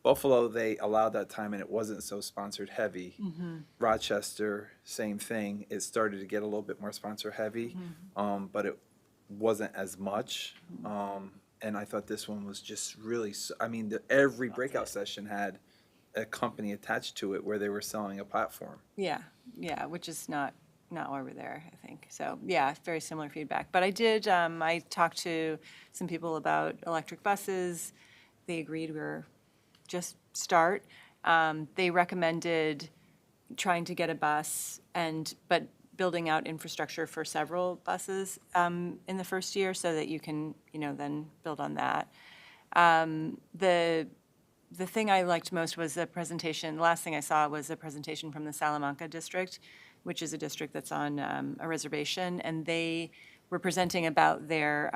Buffalo, they allowed that time and it wasn't so sponsored heavy. Rochester, same thing. It started to get a little bit more sponsor heavy, but it wasn't as much. And I thought this one was just really, I mean, every breakout session had a company attached to it where they were selling a platform. Yeah, yeah, which is not why we're there, I think. So, yeah, very similar feedback. But I did, I talked to some people about electric buses. They agreed we were just start. They recommended trying to get a bus but building out infrastructure for several buses in the first year so that you can, then build on that. The thing I liked most was the presentation, the last thing I saw was a presentation from the Salamanca district, which is a district that's on a reservation, and they were presenting about their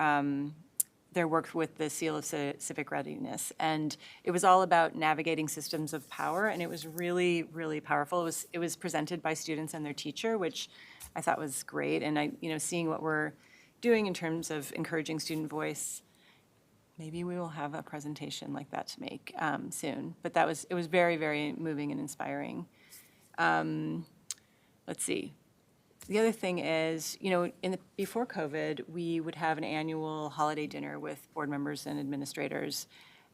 work with the Seal of Civic Readiness. And it was all about navigating systems of power, and it was really, really powerful. It was presented by students and their teacher, which I thought was great. And seeing what we're doing in terms of encouraging student voice, maybe we will have a presentation like that to make soon. But it was very, very moving and inspiring. Let's see. The other thing is, before COVID, we would have an annual holiday dinner with board members and administrators.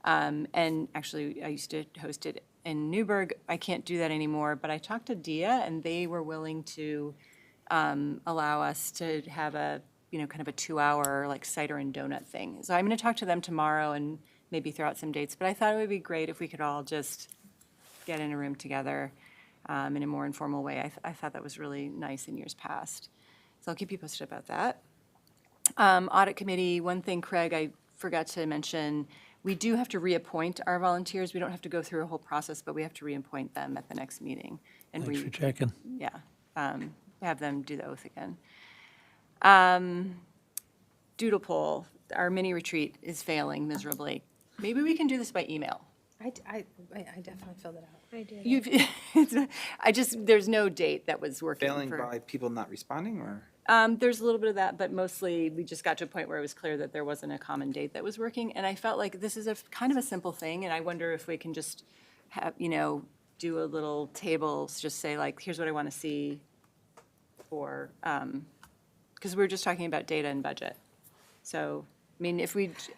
And actually, I used to host it in Newburgh. I can't do that anymore, but I talked to DIA, and they were willing to allow us to have a kind of a 2-hour like cider and donut thing. So I'm going to talk to them tomorrow and maybe throw out some dates. But I thought it would be great if we could all just get in a room together in a more informal way. I thought that was really nice in years past. So I'll keep you posted about that. Audit committee, one thing, Craig, I forgot to mention, we do have to reappoint our volunteers. We don't have to go through a whole process, but we have to reappoint them at the next meeting. And Thanks for checking. Yeah, have them do the oath again. Doodle poll, our mini retreat is failing miserably. Maybe we can do this by email. I definitely filled it out. I did. There's no date that was working. Failing by people not responding, or? There's a little bit of that, but mostly we just got to a point where it was clear that there wasn't a common date that was working. And I felt like this is a kind of a simple thing, and I wonder if we can just have, do a little table, just say like, here's what I want to see for, because we were just talking about data and budget. So, I mean,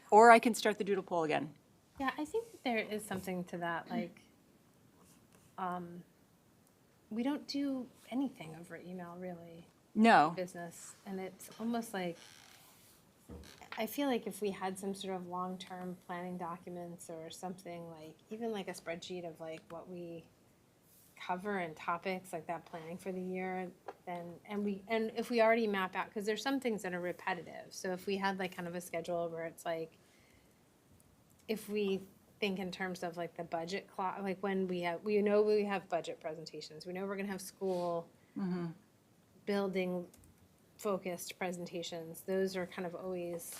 or I can start the doodle poll again. Yeah, I think that there is something to that, like, we don't do anything over email, really. No. Business, and it's almost like, I feel like if we had some sort of long-term planning documents or something, like, even like a spreadsheet of like what we cover and topics, like that planning for the year, then, and if we already map out, because there's some things that are repetitive, so if we had like kind of a schedule where it's like, if we think in terms of like the budget like when we have budget presentations, we know we're gonna have school building focused presentations, those are kind of always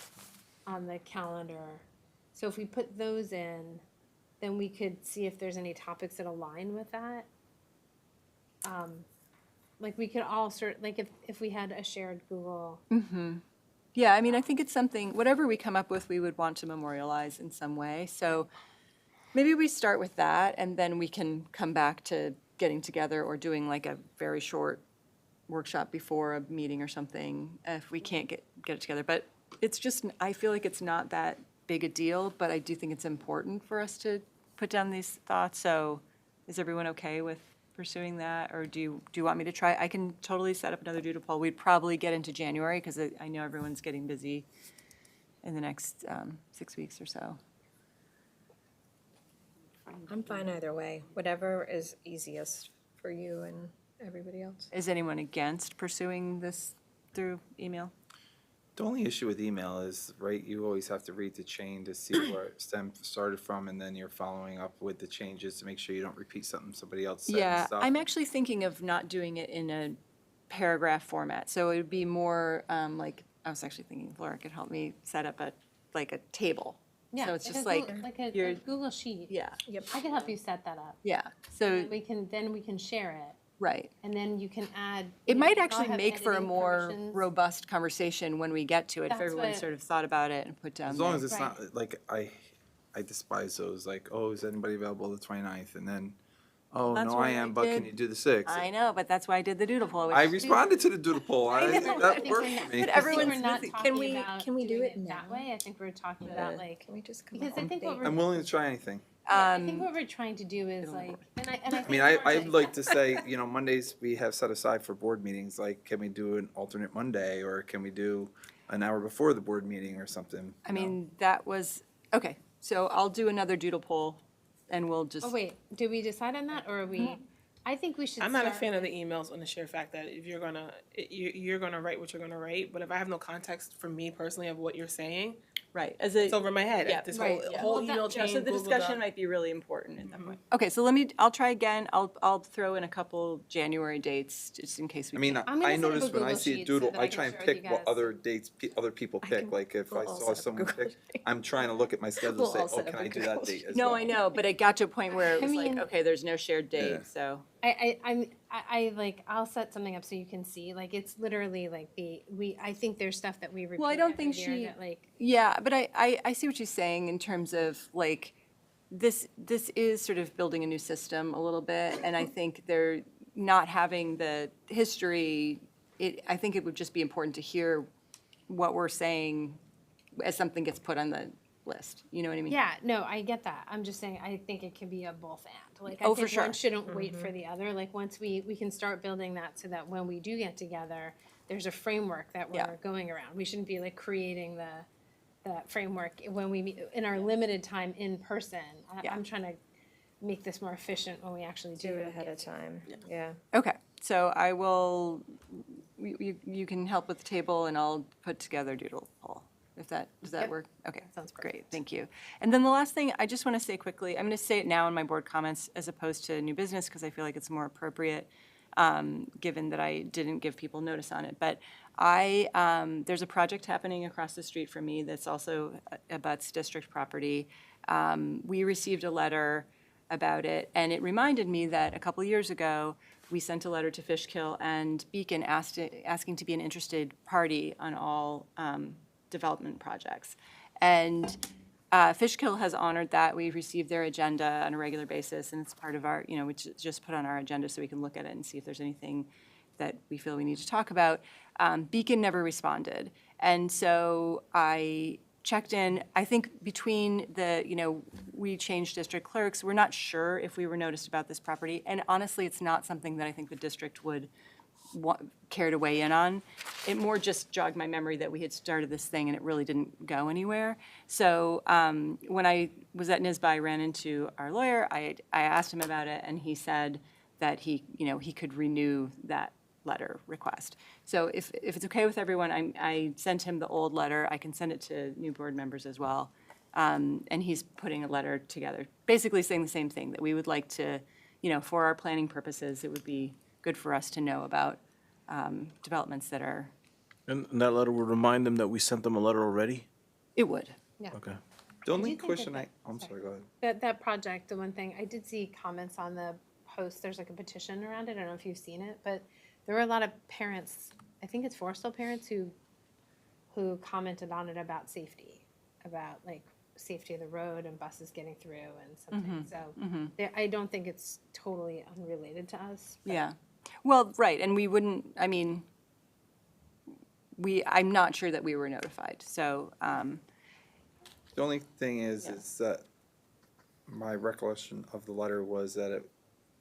on the calendar. So if we put those in, then we could see if there's any topics that align with that. Like we could all like if we had a shared Google. Yeah, I mean, I think it's something, whatever we come up with, we would want to memorialize in some way. So maybe we start with that, and then we can come back to getting together or doing like a very short workshop before a meeting or something if we can't get it together. But it's just, I feel like it's not that big a deal, but I do think it's important for us to put down these thoughts. So is everyone okay with pursuing that, or do you want me to try? I can totally set up another doodle poll. We'd probably get into January because I know everyone's getting busy in the next 6 weeks or so. I'm fine either way, whatever is easiest for you and everybody else. Is anyone against pursuing this through email? The only issue with email is, right, you always have to read the chain to see where it started from, and then you're following up with the changes to make sure you don't repeat something somebody else said and Yeah, stuff. I'm actually thinking of not doing it in a paragraph format. So it would be more like, I was actually thinking Laura could help me set up a table. Yeah, So it's like just a like, Google- like a you're- Google Sheet. Yeah. Yep. I can help you set that up. Yeah, so, And then we can share it, right. and then you can add. It you know, might we can all actually have make for a editing more permissions. robust conversation when we get to it, if That's everyone what- sort of thought about it and put down. As long their- as it's not, like, I despise those, like, oh, is anybody available the 29th? And then, oh, That's no, why I I am, but can did- you do the 6th? I know, but that's why I did the doodle poll. I responded to the doodle poll. I know. That worked for me. But everyone's We're not busy. talking about can we do doing it that now? way. I think we're talking about like, Can we just come because up I with think a what date? we're, I'm willing to try anything. I think what we're trying to do is like, and I I think mean, more I'd like- like to say, you know, Mondays we have set aside for board meetings, like, can we do an alternate Monday, or can we do an hour before the board meeting or something? I mean, that was, okay, so I'll do another doodle poll and we'll just. Oh, wait, did we decide on that, or are we, I think we should I'm not a start fan of with- the emails on the sheer fact that if you're gonna write what you're gonna write, but if I have no context for me personally of what you're saying, Right, as it's over my head. Yeah, This right, whole, yeah. whole Well, that- email Yeah, chain, so the Google discussion Doc. might be really important at that point. Okay, so I'll try again. I'll throw in a couple January dates just in case we. I mean, can't. I'm gonna I set up a notice when I Google see a sheet so doodle, that I I can try and share with you pick what guys. other dates other people pick. Like if I we'll all saw set up a someone Google pick, I'm trying to look at my schedule We'll and say, all oh, set up can a I do Google that date as No, well? I know, but it got to a point where it I was like, mean- okay, there's no shared date, Yeah. so. I'll set something up so you can see, like, it's literally like I think there's stuff that we repeat Well, I don't every think year she- that, like, Yeah, but I see what she's saying in terms of like, this is sort of building a new system a little bit, and I think they're not having the history, I think it would just be important to hear what we're saying as something gets put on the list, you know what I mean? yeah, no, I get that. I'm just saying, I think it can be a both and. Like, I Oh, for think sure. one shouldn't wait for the other. Like, once we can start building that so that when we do get together, there's a framework that we're Yeah. going around. We shouldn't be like creating the framework when we meet in our limited time in person. Yeah. I'm trying to make this more efficient when we actually Do it ahead of time, yeah. Okay, so I will, you can help with the table and I'll put together a doodle poll. Does that Yep. work? Okay, Sounds great, thank you. And then the last thing, I just want to say quickly, I'm going to say it now in my board comments as opposed to new business because I feel like it's more appropriate, given that I didn't give people notice on it. But there's a project happening across the street from me that's also abuts district property. We received a letter about it, and it reminded me that a couple years ago, we sent a letter to Fishkill and Beacon asking to be an interested party on all development projects. And Fishkill has honored that. We've received their agenda on a regular basis, and it's part of our, we just put on our agenda so we can look at it and see if there's anything that we feel we need to talk about. Beacon never responded. And so I checked in. I think between the, we changed district clerks, we're not sure if we were noticed about this property. And honestly, it's not something that I think the district would care to weigh in on. It more just jogged my memory that we had started this thing and it really didn't go anywhere. So when I was at NISBA, I ran into our lawyer. I asked him about it, and he said that he could renew that letter request. So if it's okay with everyone, I sent him the old letter. I can send it to new board members as well. And he's putting a letter together, basically saying the same thing, that we would like to, for our planning purposes, it would be good for us to know about developments that are. And that letter would remind them that we sent them a letter already? It would. Yeah. Okay. The only think that question that- I'm sorry, go ahead. That project, the one thing, I did see comments on the post, there's like a petition around it, I don't know if you've seen it, but there were a lot of parents, I think it's Forrestal parents who commented on it about safety, about like safety of the road and buses getting through and something, so I don't think it's totally unrelated to us. But Yeah. Well, right, and we wouldn't, I'm not sure that we were notified, so, The only thing is that my recollection of the letter was that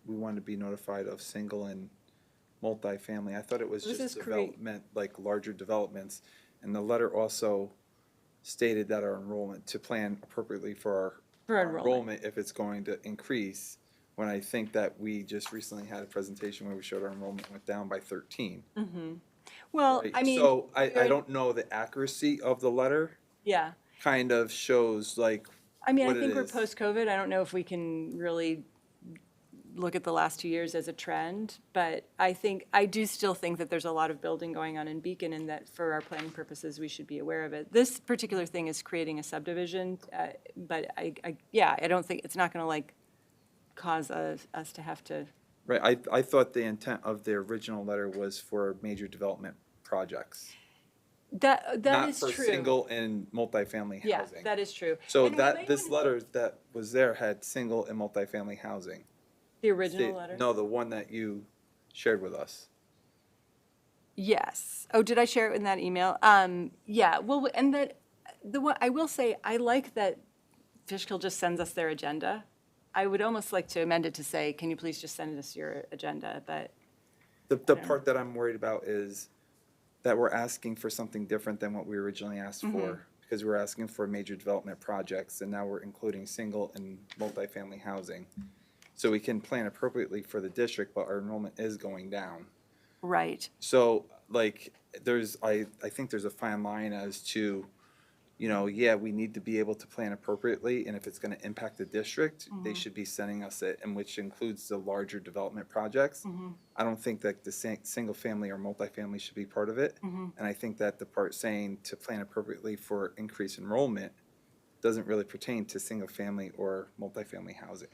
we wanted to be notified of single and multifamily. I thought it was This just is create- development, like larger developments. And the letter also stated that our enrollment, to plan appropriately for our enrollment if it's going to increase, when I think that we just recently had a presentation where we showed our enrollment went down by 13. well, right? I mean. So I don't know the accuracy of the letter, Yeah. kind of shows like I mean, I what it think we're is. post-COVID. I don't know if we can really look at the last 2 years as a trend, but I do still think that there's a lot of building going on in Beacon, and that for our planning purposes, we should be aware of it. This particular thing is creating a subdivision, but I don't think, it's not gonna like cause us to have to. Right, I thought the intent of the original letter was for major development projects, That is not true. for single and multifamily Yeah, housing. that is true. So And that, this letter that was there had single and multifamily housing. The original The- letter? No, the one that you shared with us. Yes. Oh, did I share it in that email? Yeah, well, and the one, I will say, I like that Fishkill just sends us their agenda. I would almost like to amend it to say, can you please just send us your agenda, but. The part that I'm worried about is that we're asking for something different than what we originally asked for. Because we're asking for major development projects, and now we're including single and multifamily housing. So we can plan appropriately for the district, but our enrollment is going down. Right. So, like, I think there's a fine line as to, we need to be able to plan appropriately, and if it's gonna impact the district, they should be sending us it, and which includes the larger development projects. I don't think that the single family or multifamily should be part of it. And I think that the part saying to plan appropriately for increased enrollment doesn't really pertain to single family or multifamily housing.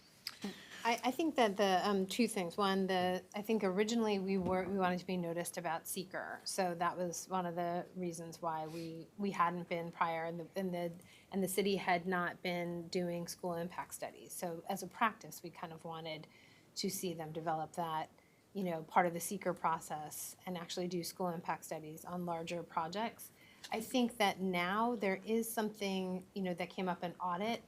I think that the two things. One, I think originally we wanted to be noticed about seeker, so that was one of the reasons why we hadn't been prior, and the city had not been doing school impact studies. So as a practice, we kind of wanted to see them develop that, part of the seeker process and actually do school impact studies on larger projects. I think that now there is something, that came up in audit.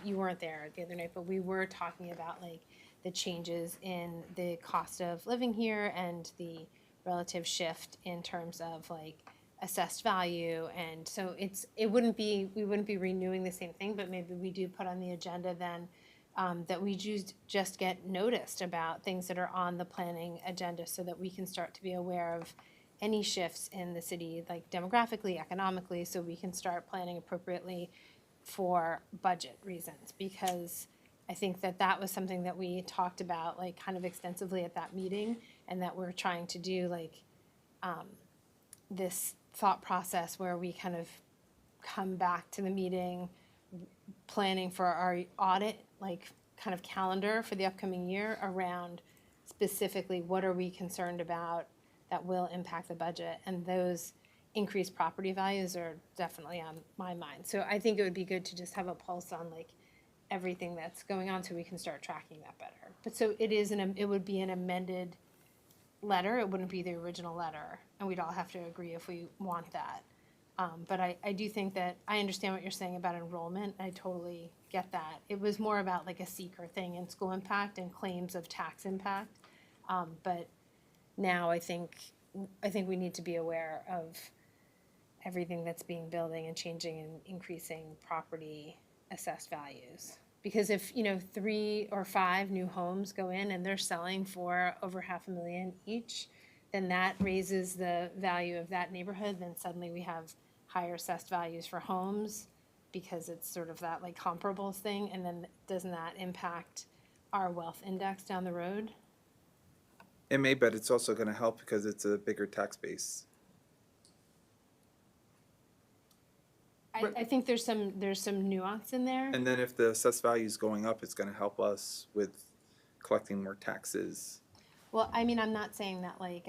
You weren't there the other night, but we were talking about like the changes in the cost of living here and the relative shift in terms of like assessed value. And so we wouldn't be renewing the same thing, but maybe we do put on the agenda then that we just get noticed about things that are on the planning agenda so that we can start to be aware of any shifts in the city, like demographically, economically, so we can start planning appropriately for budget reasons, because I think that was something that we talked about like kind of extensively at that meeting, and that we're trying to do like this thought process where we kind of come back to the meeting planning for our audit, like kind of calendar for the upcoming year around specifically what are we concerned about that will impact the budget, and those increased property values are definitely on my mind. So I think it would be good to just have a pulse on like everything that's going on so we can start tracking that better. But so it would be an amended letter, it wouldn't be the original letter, and we'd all have to agree if we want that. But I do think that, I understand what you're saying about enrollment, I totally get that. It was more about like a seeker thing in school impact and claims of tax impact. But now I think we need to be aware of everything that's being building and changing and increasing property assessed values. Because if, 3 or 5 new homes go in and they're selling for over $500,000 each, then that raises the value of that neighborhood, then suddenly we have higher assessed values for homes because it's sort of that like comparables thing, and then doesn't that impact our wealth index down the road? It may, but it's also gonna help because it's a bigger tax base. I think there's some nuance in there. And then if the assessed value is going up, it's gonna help us with collecting more taxes. Well, I mean, I'm not saying that like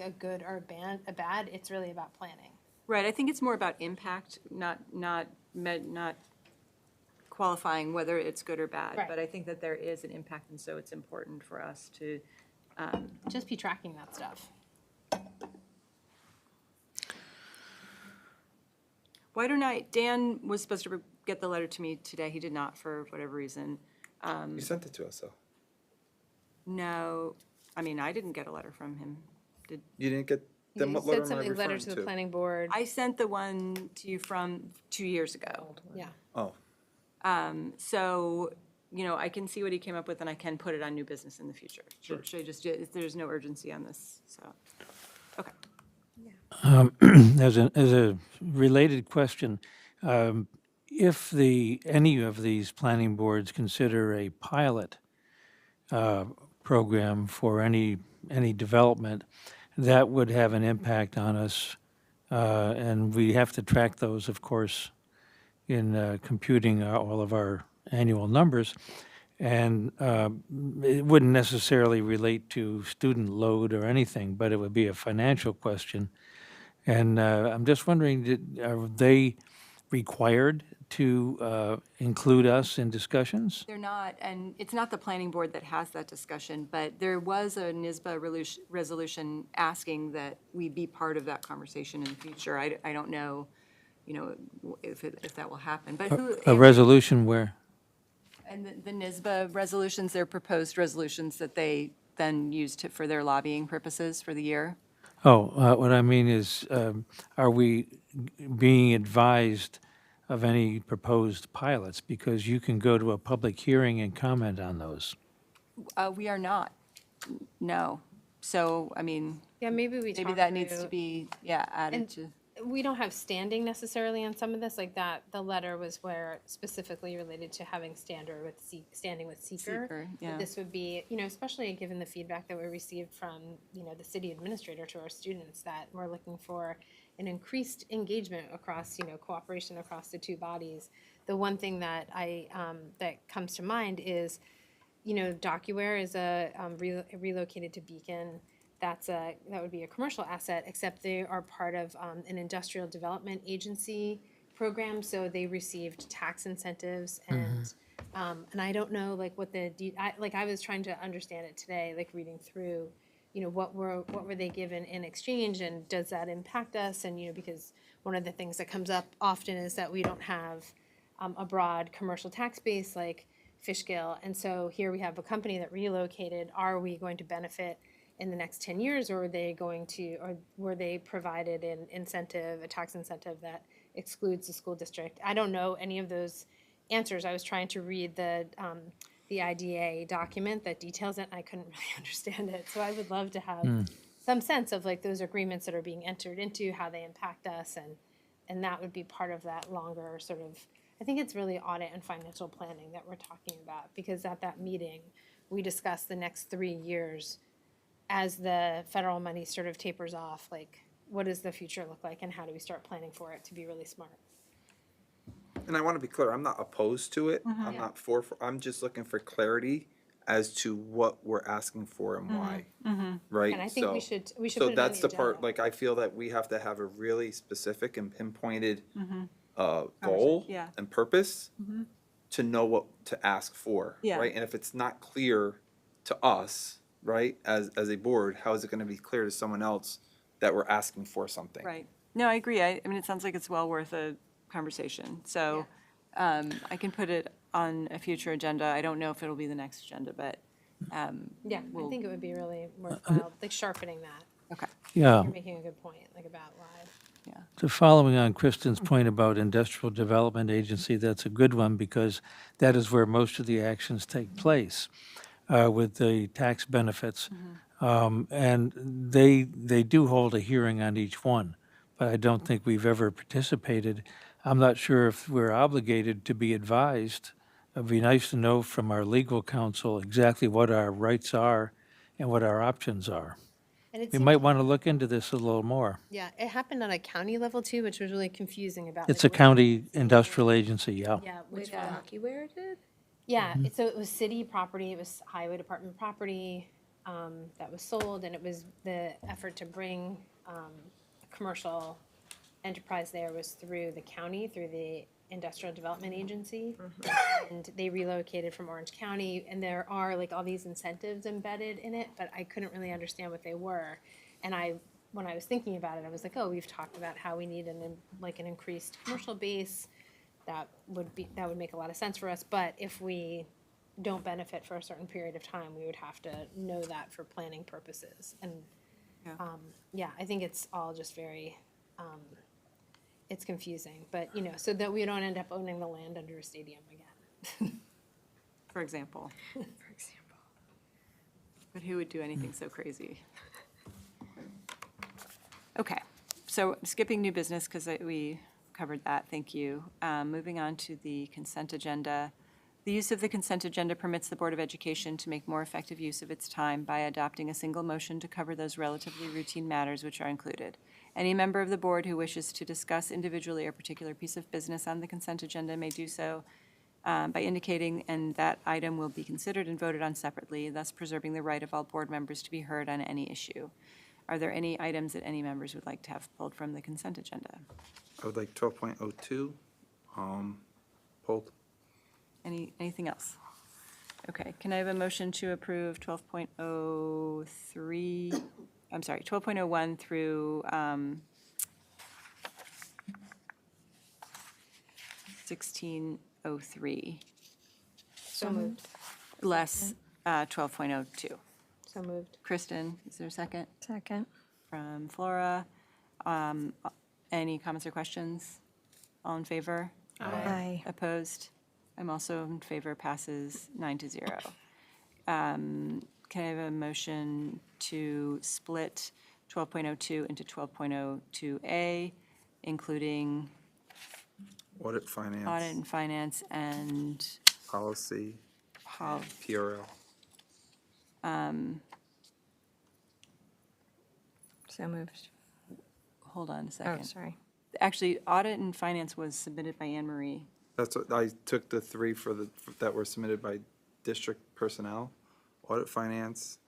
a good or a bad, it's really about planning. Right, I think it's more about impact, not qualifying whether it's good or bad. Right. But I think that there is an impact, and so it's important for us to Just be tracking that stuff. Why don't Dan was supposed to get the letter to me today. He did not for whatever reason. You sent it to us, though. No, I mean, I didn't get a letter from him. You didn't get, then You what said letter am I something, letter referring to the to? planning board. I sent the one to you from 2 years ago. Yeah. Oh, So, I can see what he came up with, and I can put it on new business in the future. Should I just do it? There's no urgency on this, so, okay. As a related question, if any of these planning boards consider a pilot program for any development, that would have an impact on us, and we have to track those, of course, in computing all of our annual numbers. And it wouldn't necessarily relate to student load or anything, but it would be a financial question. And I'm just wondering, are they required to include us in discussions? They're not, and it's not the planning board that has that discussion, but there was a NISBA resolution asking that we be part of that conversation in the future. I don't know, if that will happen, but who? A resolution where? And the NISBA resolutions, they're proposed resolutions that they then use for their lobbying purposes for the year. Oh, what I mean is, are we being advised of any proposed pilots? Because you can go to a public hearing and comment on those. We are not, no. So, I mean, Yeah, maybe maybe that needs to be, added And to. we don't have standing necessarily on some of this, like that, the letter was where specifically related to having standing with seeker. Seeker, But yeah. this would be, especially given the feedback that we received from, the city administrator to our students, that we're looking for an increased engagement across, cooperation across the two bodies. The one thing that that comes to mind is, DocuWare is relocated to Beacon. That would be a commercial asset, except they are part of an industrial development agency program, so they received tax incentives and I don't know like what I was trying to understand it today, like reading through, what were they given in exchange, and does that impact us? And because one of the things that comes up often is that we don't have a broad commercial tax base like Fishkill, and so here we have a company that relocated. Are we going to benefit in the next 10 years, or were they provided an incentive, a tax incentive that excludes the school district? I don't know any of those answers. I was trying to read the IDA document that details it, and I couldn't really understand it. So I would love to have some sense of like those agreements that are being entered into, how they impact us, and that would be part of that longer sort of, I think it's really audit and financial planning that we're talking about, because at that meeting, we discussed the next 3 years as the federal money sort of tapers off, like what does the future look like and how do we start planning for it to be really smart? and I want to be clear, I'm not opposed to it. I'm not I'm just looking for clarity as to what we're asking for and why, right? And I think we should put So it on that's the the part, agenda. like, I feel that we have to have a really specific and pinpointed goal Yeah. and purpose to know what to ask for, Yeah. right? And if it's not clear to us, right, as a board, how is it going to be clear to someone else that we're asking for something? Right. No, I agree. I mean, it sounds like it's well worth a conversation. So I can put it on a future agenda. I don't know if it'll be the next agenda, but Yeah, I we'll- think it would be really worthwhile, like sharpening that. Okay. Yeah. You're making a good point, like about live. So following on Kristen's point about industrial development agency, that's a good one because that is where most of the actions take place with the tax benefits. And they do hold a hearing on each one, but I don't think we've ever participated. I'm not sure if we're obligated to be advised. It'd be nice to know from our legal counsel exactly what our rights are and what our options are. And it We seems might like- want to look into this a little more. Yeah, it happened on a county level too, which was really confusing about. It's like, a what- county industrial agency, yeah. Yeah, which With one? AccuWare did? Yeah, so it was city property, it was highway department property that was sold, and it was the effort to bring a commercial enterprise there was through the county, through the industrial development agency. And they relocated from Orange County, and there are like all these incentives embedded in it, but I couldn't really understand what they were. And when I was thinking about it, I was like, oh, we've talked about how we need an increased commercial base. That would make a lot of sense for us, but if we don't benefit for a certain period of time, we would have to know that for planning purposes. And, I think it's all just very, it's confusing, but, so that we don't end up owning the land under a stadium again. For example. But who would do anything so crazy? Okay, so skipping new business because we covered that, thank you. Moving on to the consent agenda. The use of the consent agenda permits the Board of Education to make more effective use of its time by adopting a single motion to cover those relatively routine matters which are included. Any member of the board who wishes to discuss individually a particular piece of business on the consent agenda may do so by indicating, and that item will be considered and voted on separately, thus preserving the right of all board members to be heard on any issue. Are there any items that any members would like to have pulled from the consent agenda? I would like 12.02 pulled. Anything else? Okay, can I have a motion to approve 12.03, I'm sorry, 12.01 through 1603, So moved. less 12.02. So moved. Kristen, is there a second? Second. From Flora. Any comments or questions? All in favor? Aye. Opposed? I'm also in favor, passes 9-0. Can I have a motion to split 12.02 into 12.02A, including Audit, finance. audit and finance and Policy, pol- PRL. So moved. hold on a Oh, second. sorry. Actually, audit and finance was submitted by Anne Marie. That's what, I took the three that were submitted by district personnel. Audit, finance,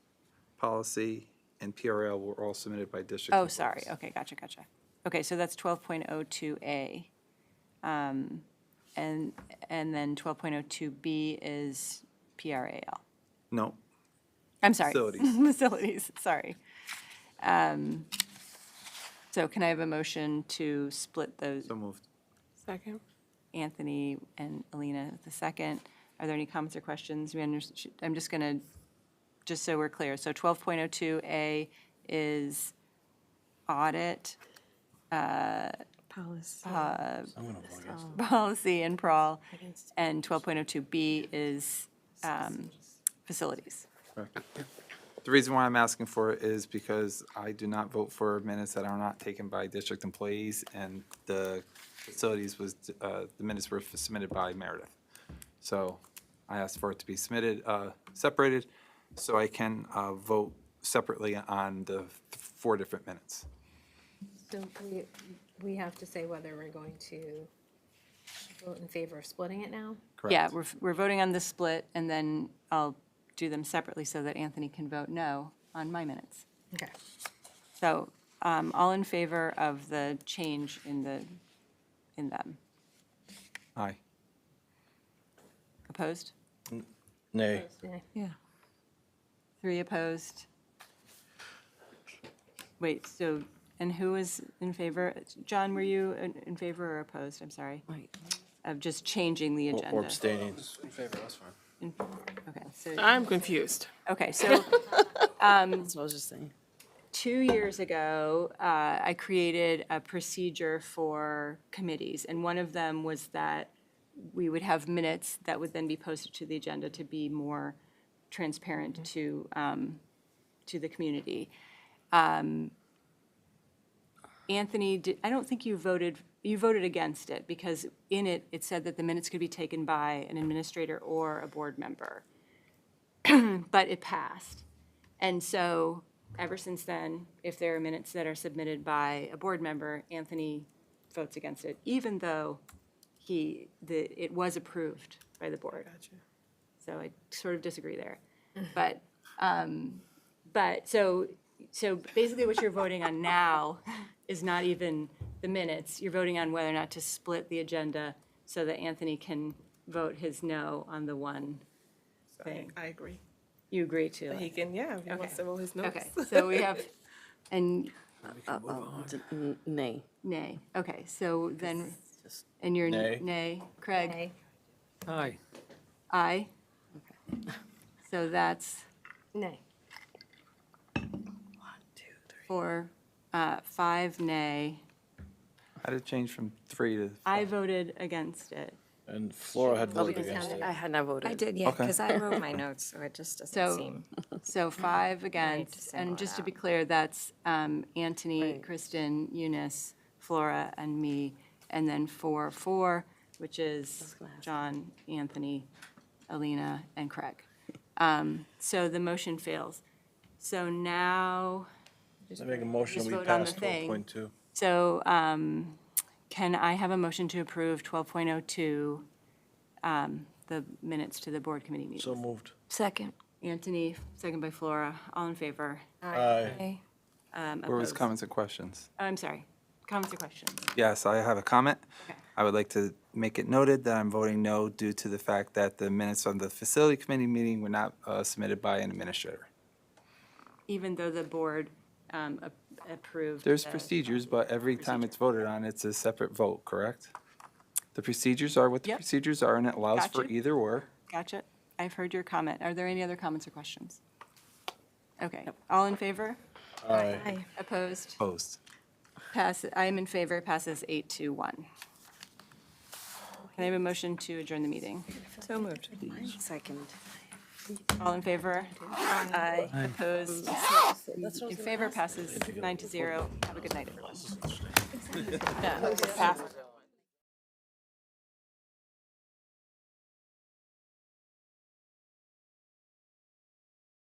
policy, and PRL were all submitted by district. Oh, employees. sorry, okay, gotcha. Okay, so that's 12.02A. And then 12.02B is PRAL. No, I'm sorry. Facilities. Facilities, sorry. So can I have a motion to split those? so moved. Second. Anthony and Alina the second. Are there any comments or questions? I'm just going to, just so we're clear, so 12.02A is audit, Policy. policy and prawl, and 12.02B is facilities. Correct. The reason why I'm asking for it is because I do not vote for minutes that are not taken by district employees, and the facilities was, the minutes were submitted by Meredith. So I asked for it to be submitted, separated, so I can vote separately on the 4 different minutes. So we have to say whether we're going to vote in favor of splitting it now? Yeah, we're voting on the split, and then I'll do them separately so that Anthony can vote no on my minutes. Okay. So, all in favor of the change in them? Aye. Opposed? Nay. Yeah. 3 opposed. Wait, so And who was in favor? John, were you in favor or opposed? I'm sorry. Of just changing the agenda? Or abstaining. In favor, that's fine. Okay, so. I'm confused. Okay, so, That's what I was just saying. 2 years ago, I created a procedure for committees, and one of them was that we would have minutes that would then be posted to the agenda to be more transparent to the community. Anthony, I don't think you voted against it, because in it, it said that the minutes could be taken by an administrator or a board member. But it passed. And so, ever since then, if there are minutes that are submitted by a board member, Anthony votes against it, even though it was approved by the board. Gotcha. So I sort of disagree there. But so basically what you're voting on now is not even the minutes. You're voting on whether or not to split the agenda so that Anthony can vote his no on the one thing. I agree. You agree too? He can, yeah, if he wants to vote his notes. Okay, so we have, and Nay. nay. Okay, so then, and you're Nay. nay. Craig? Aye. Aye? So that's Nay. 4, 5 nay. How did it change from 3 to? I voted against it. And Flora had voted against it. I had not voted. I did, yeah, Okay. because I wrote my notes, so it just doesn't So, seem. so 5 against, single and just to it be out. clear, that's Anthony, Right. Kristen, Eunice, Flora, and me. And then 4, which is John, Anthony, Alina, and Craig. So the motion fails. So now, I make a motion, Just we vote on pass the thing. 12.2. so can I have a motion to approve 12.02, the minutes to the board committee meetings? So moved. Second. Anthony, second by Flora, all in favor? Aye. Where was Opposed? comments and questions? Oh, I'm sorry, comments or questions? Yes, I have a comment. Okay. I would like to make it noted that I'm voting no due to the fact that the minutes on the facility committee meeting were not submitted by an administrator. Even though the board approved. There's the- procedures, but every time it's voted on, it's a separate vote, correct? The procedures are what the Yep. procedures are, and it allows for Gotcha. either or. Gotcha, I've heard your comment. Are there any other comments or questions? Okay, all in favor? Aye. Opposed? Opposed. I am in favor, passes 8-1. Can I have a motion to adjourn the meeting? So moved. Second. All in favor? Aye. Opposed? In favor, passes 9-0. Have a good night, everyone. Passed.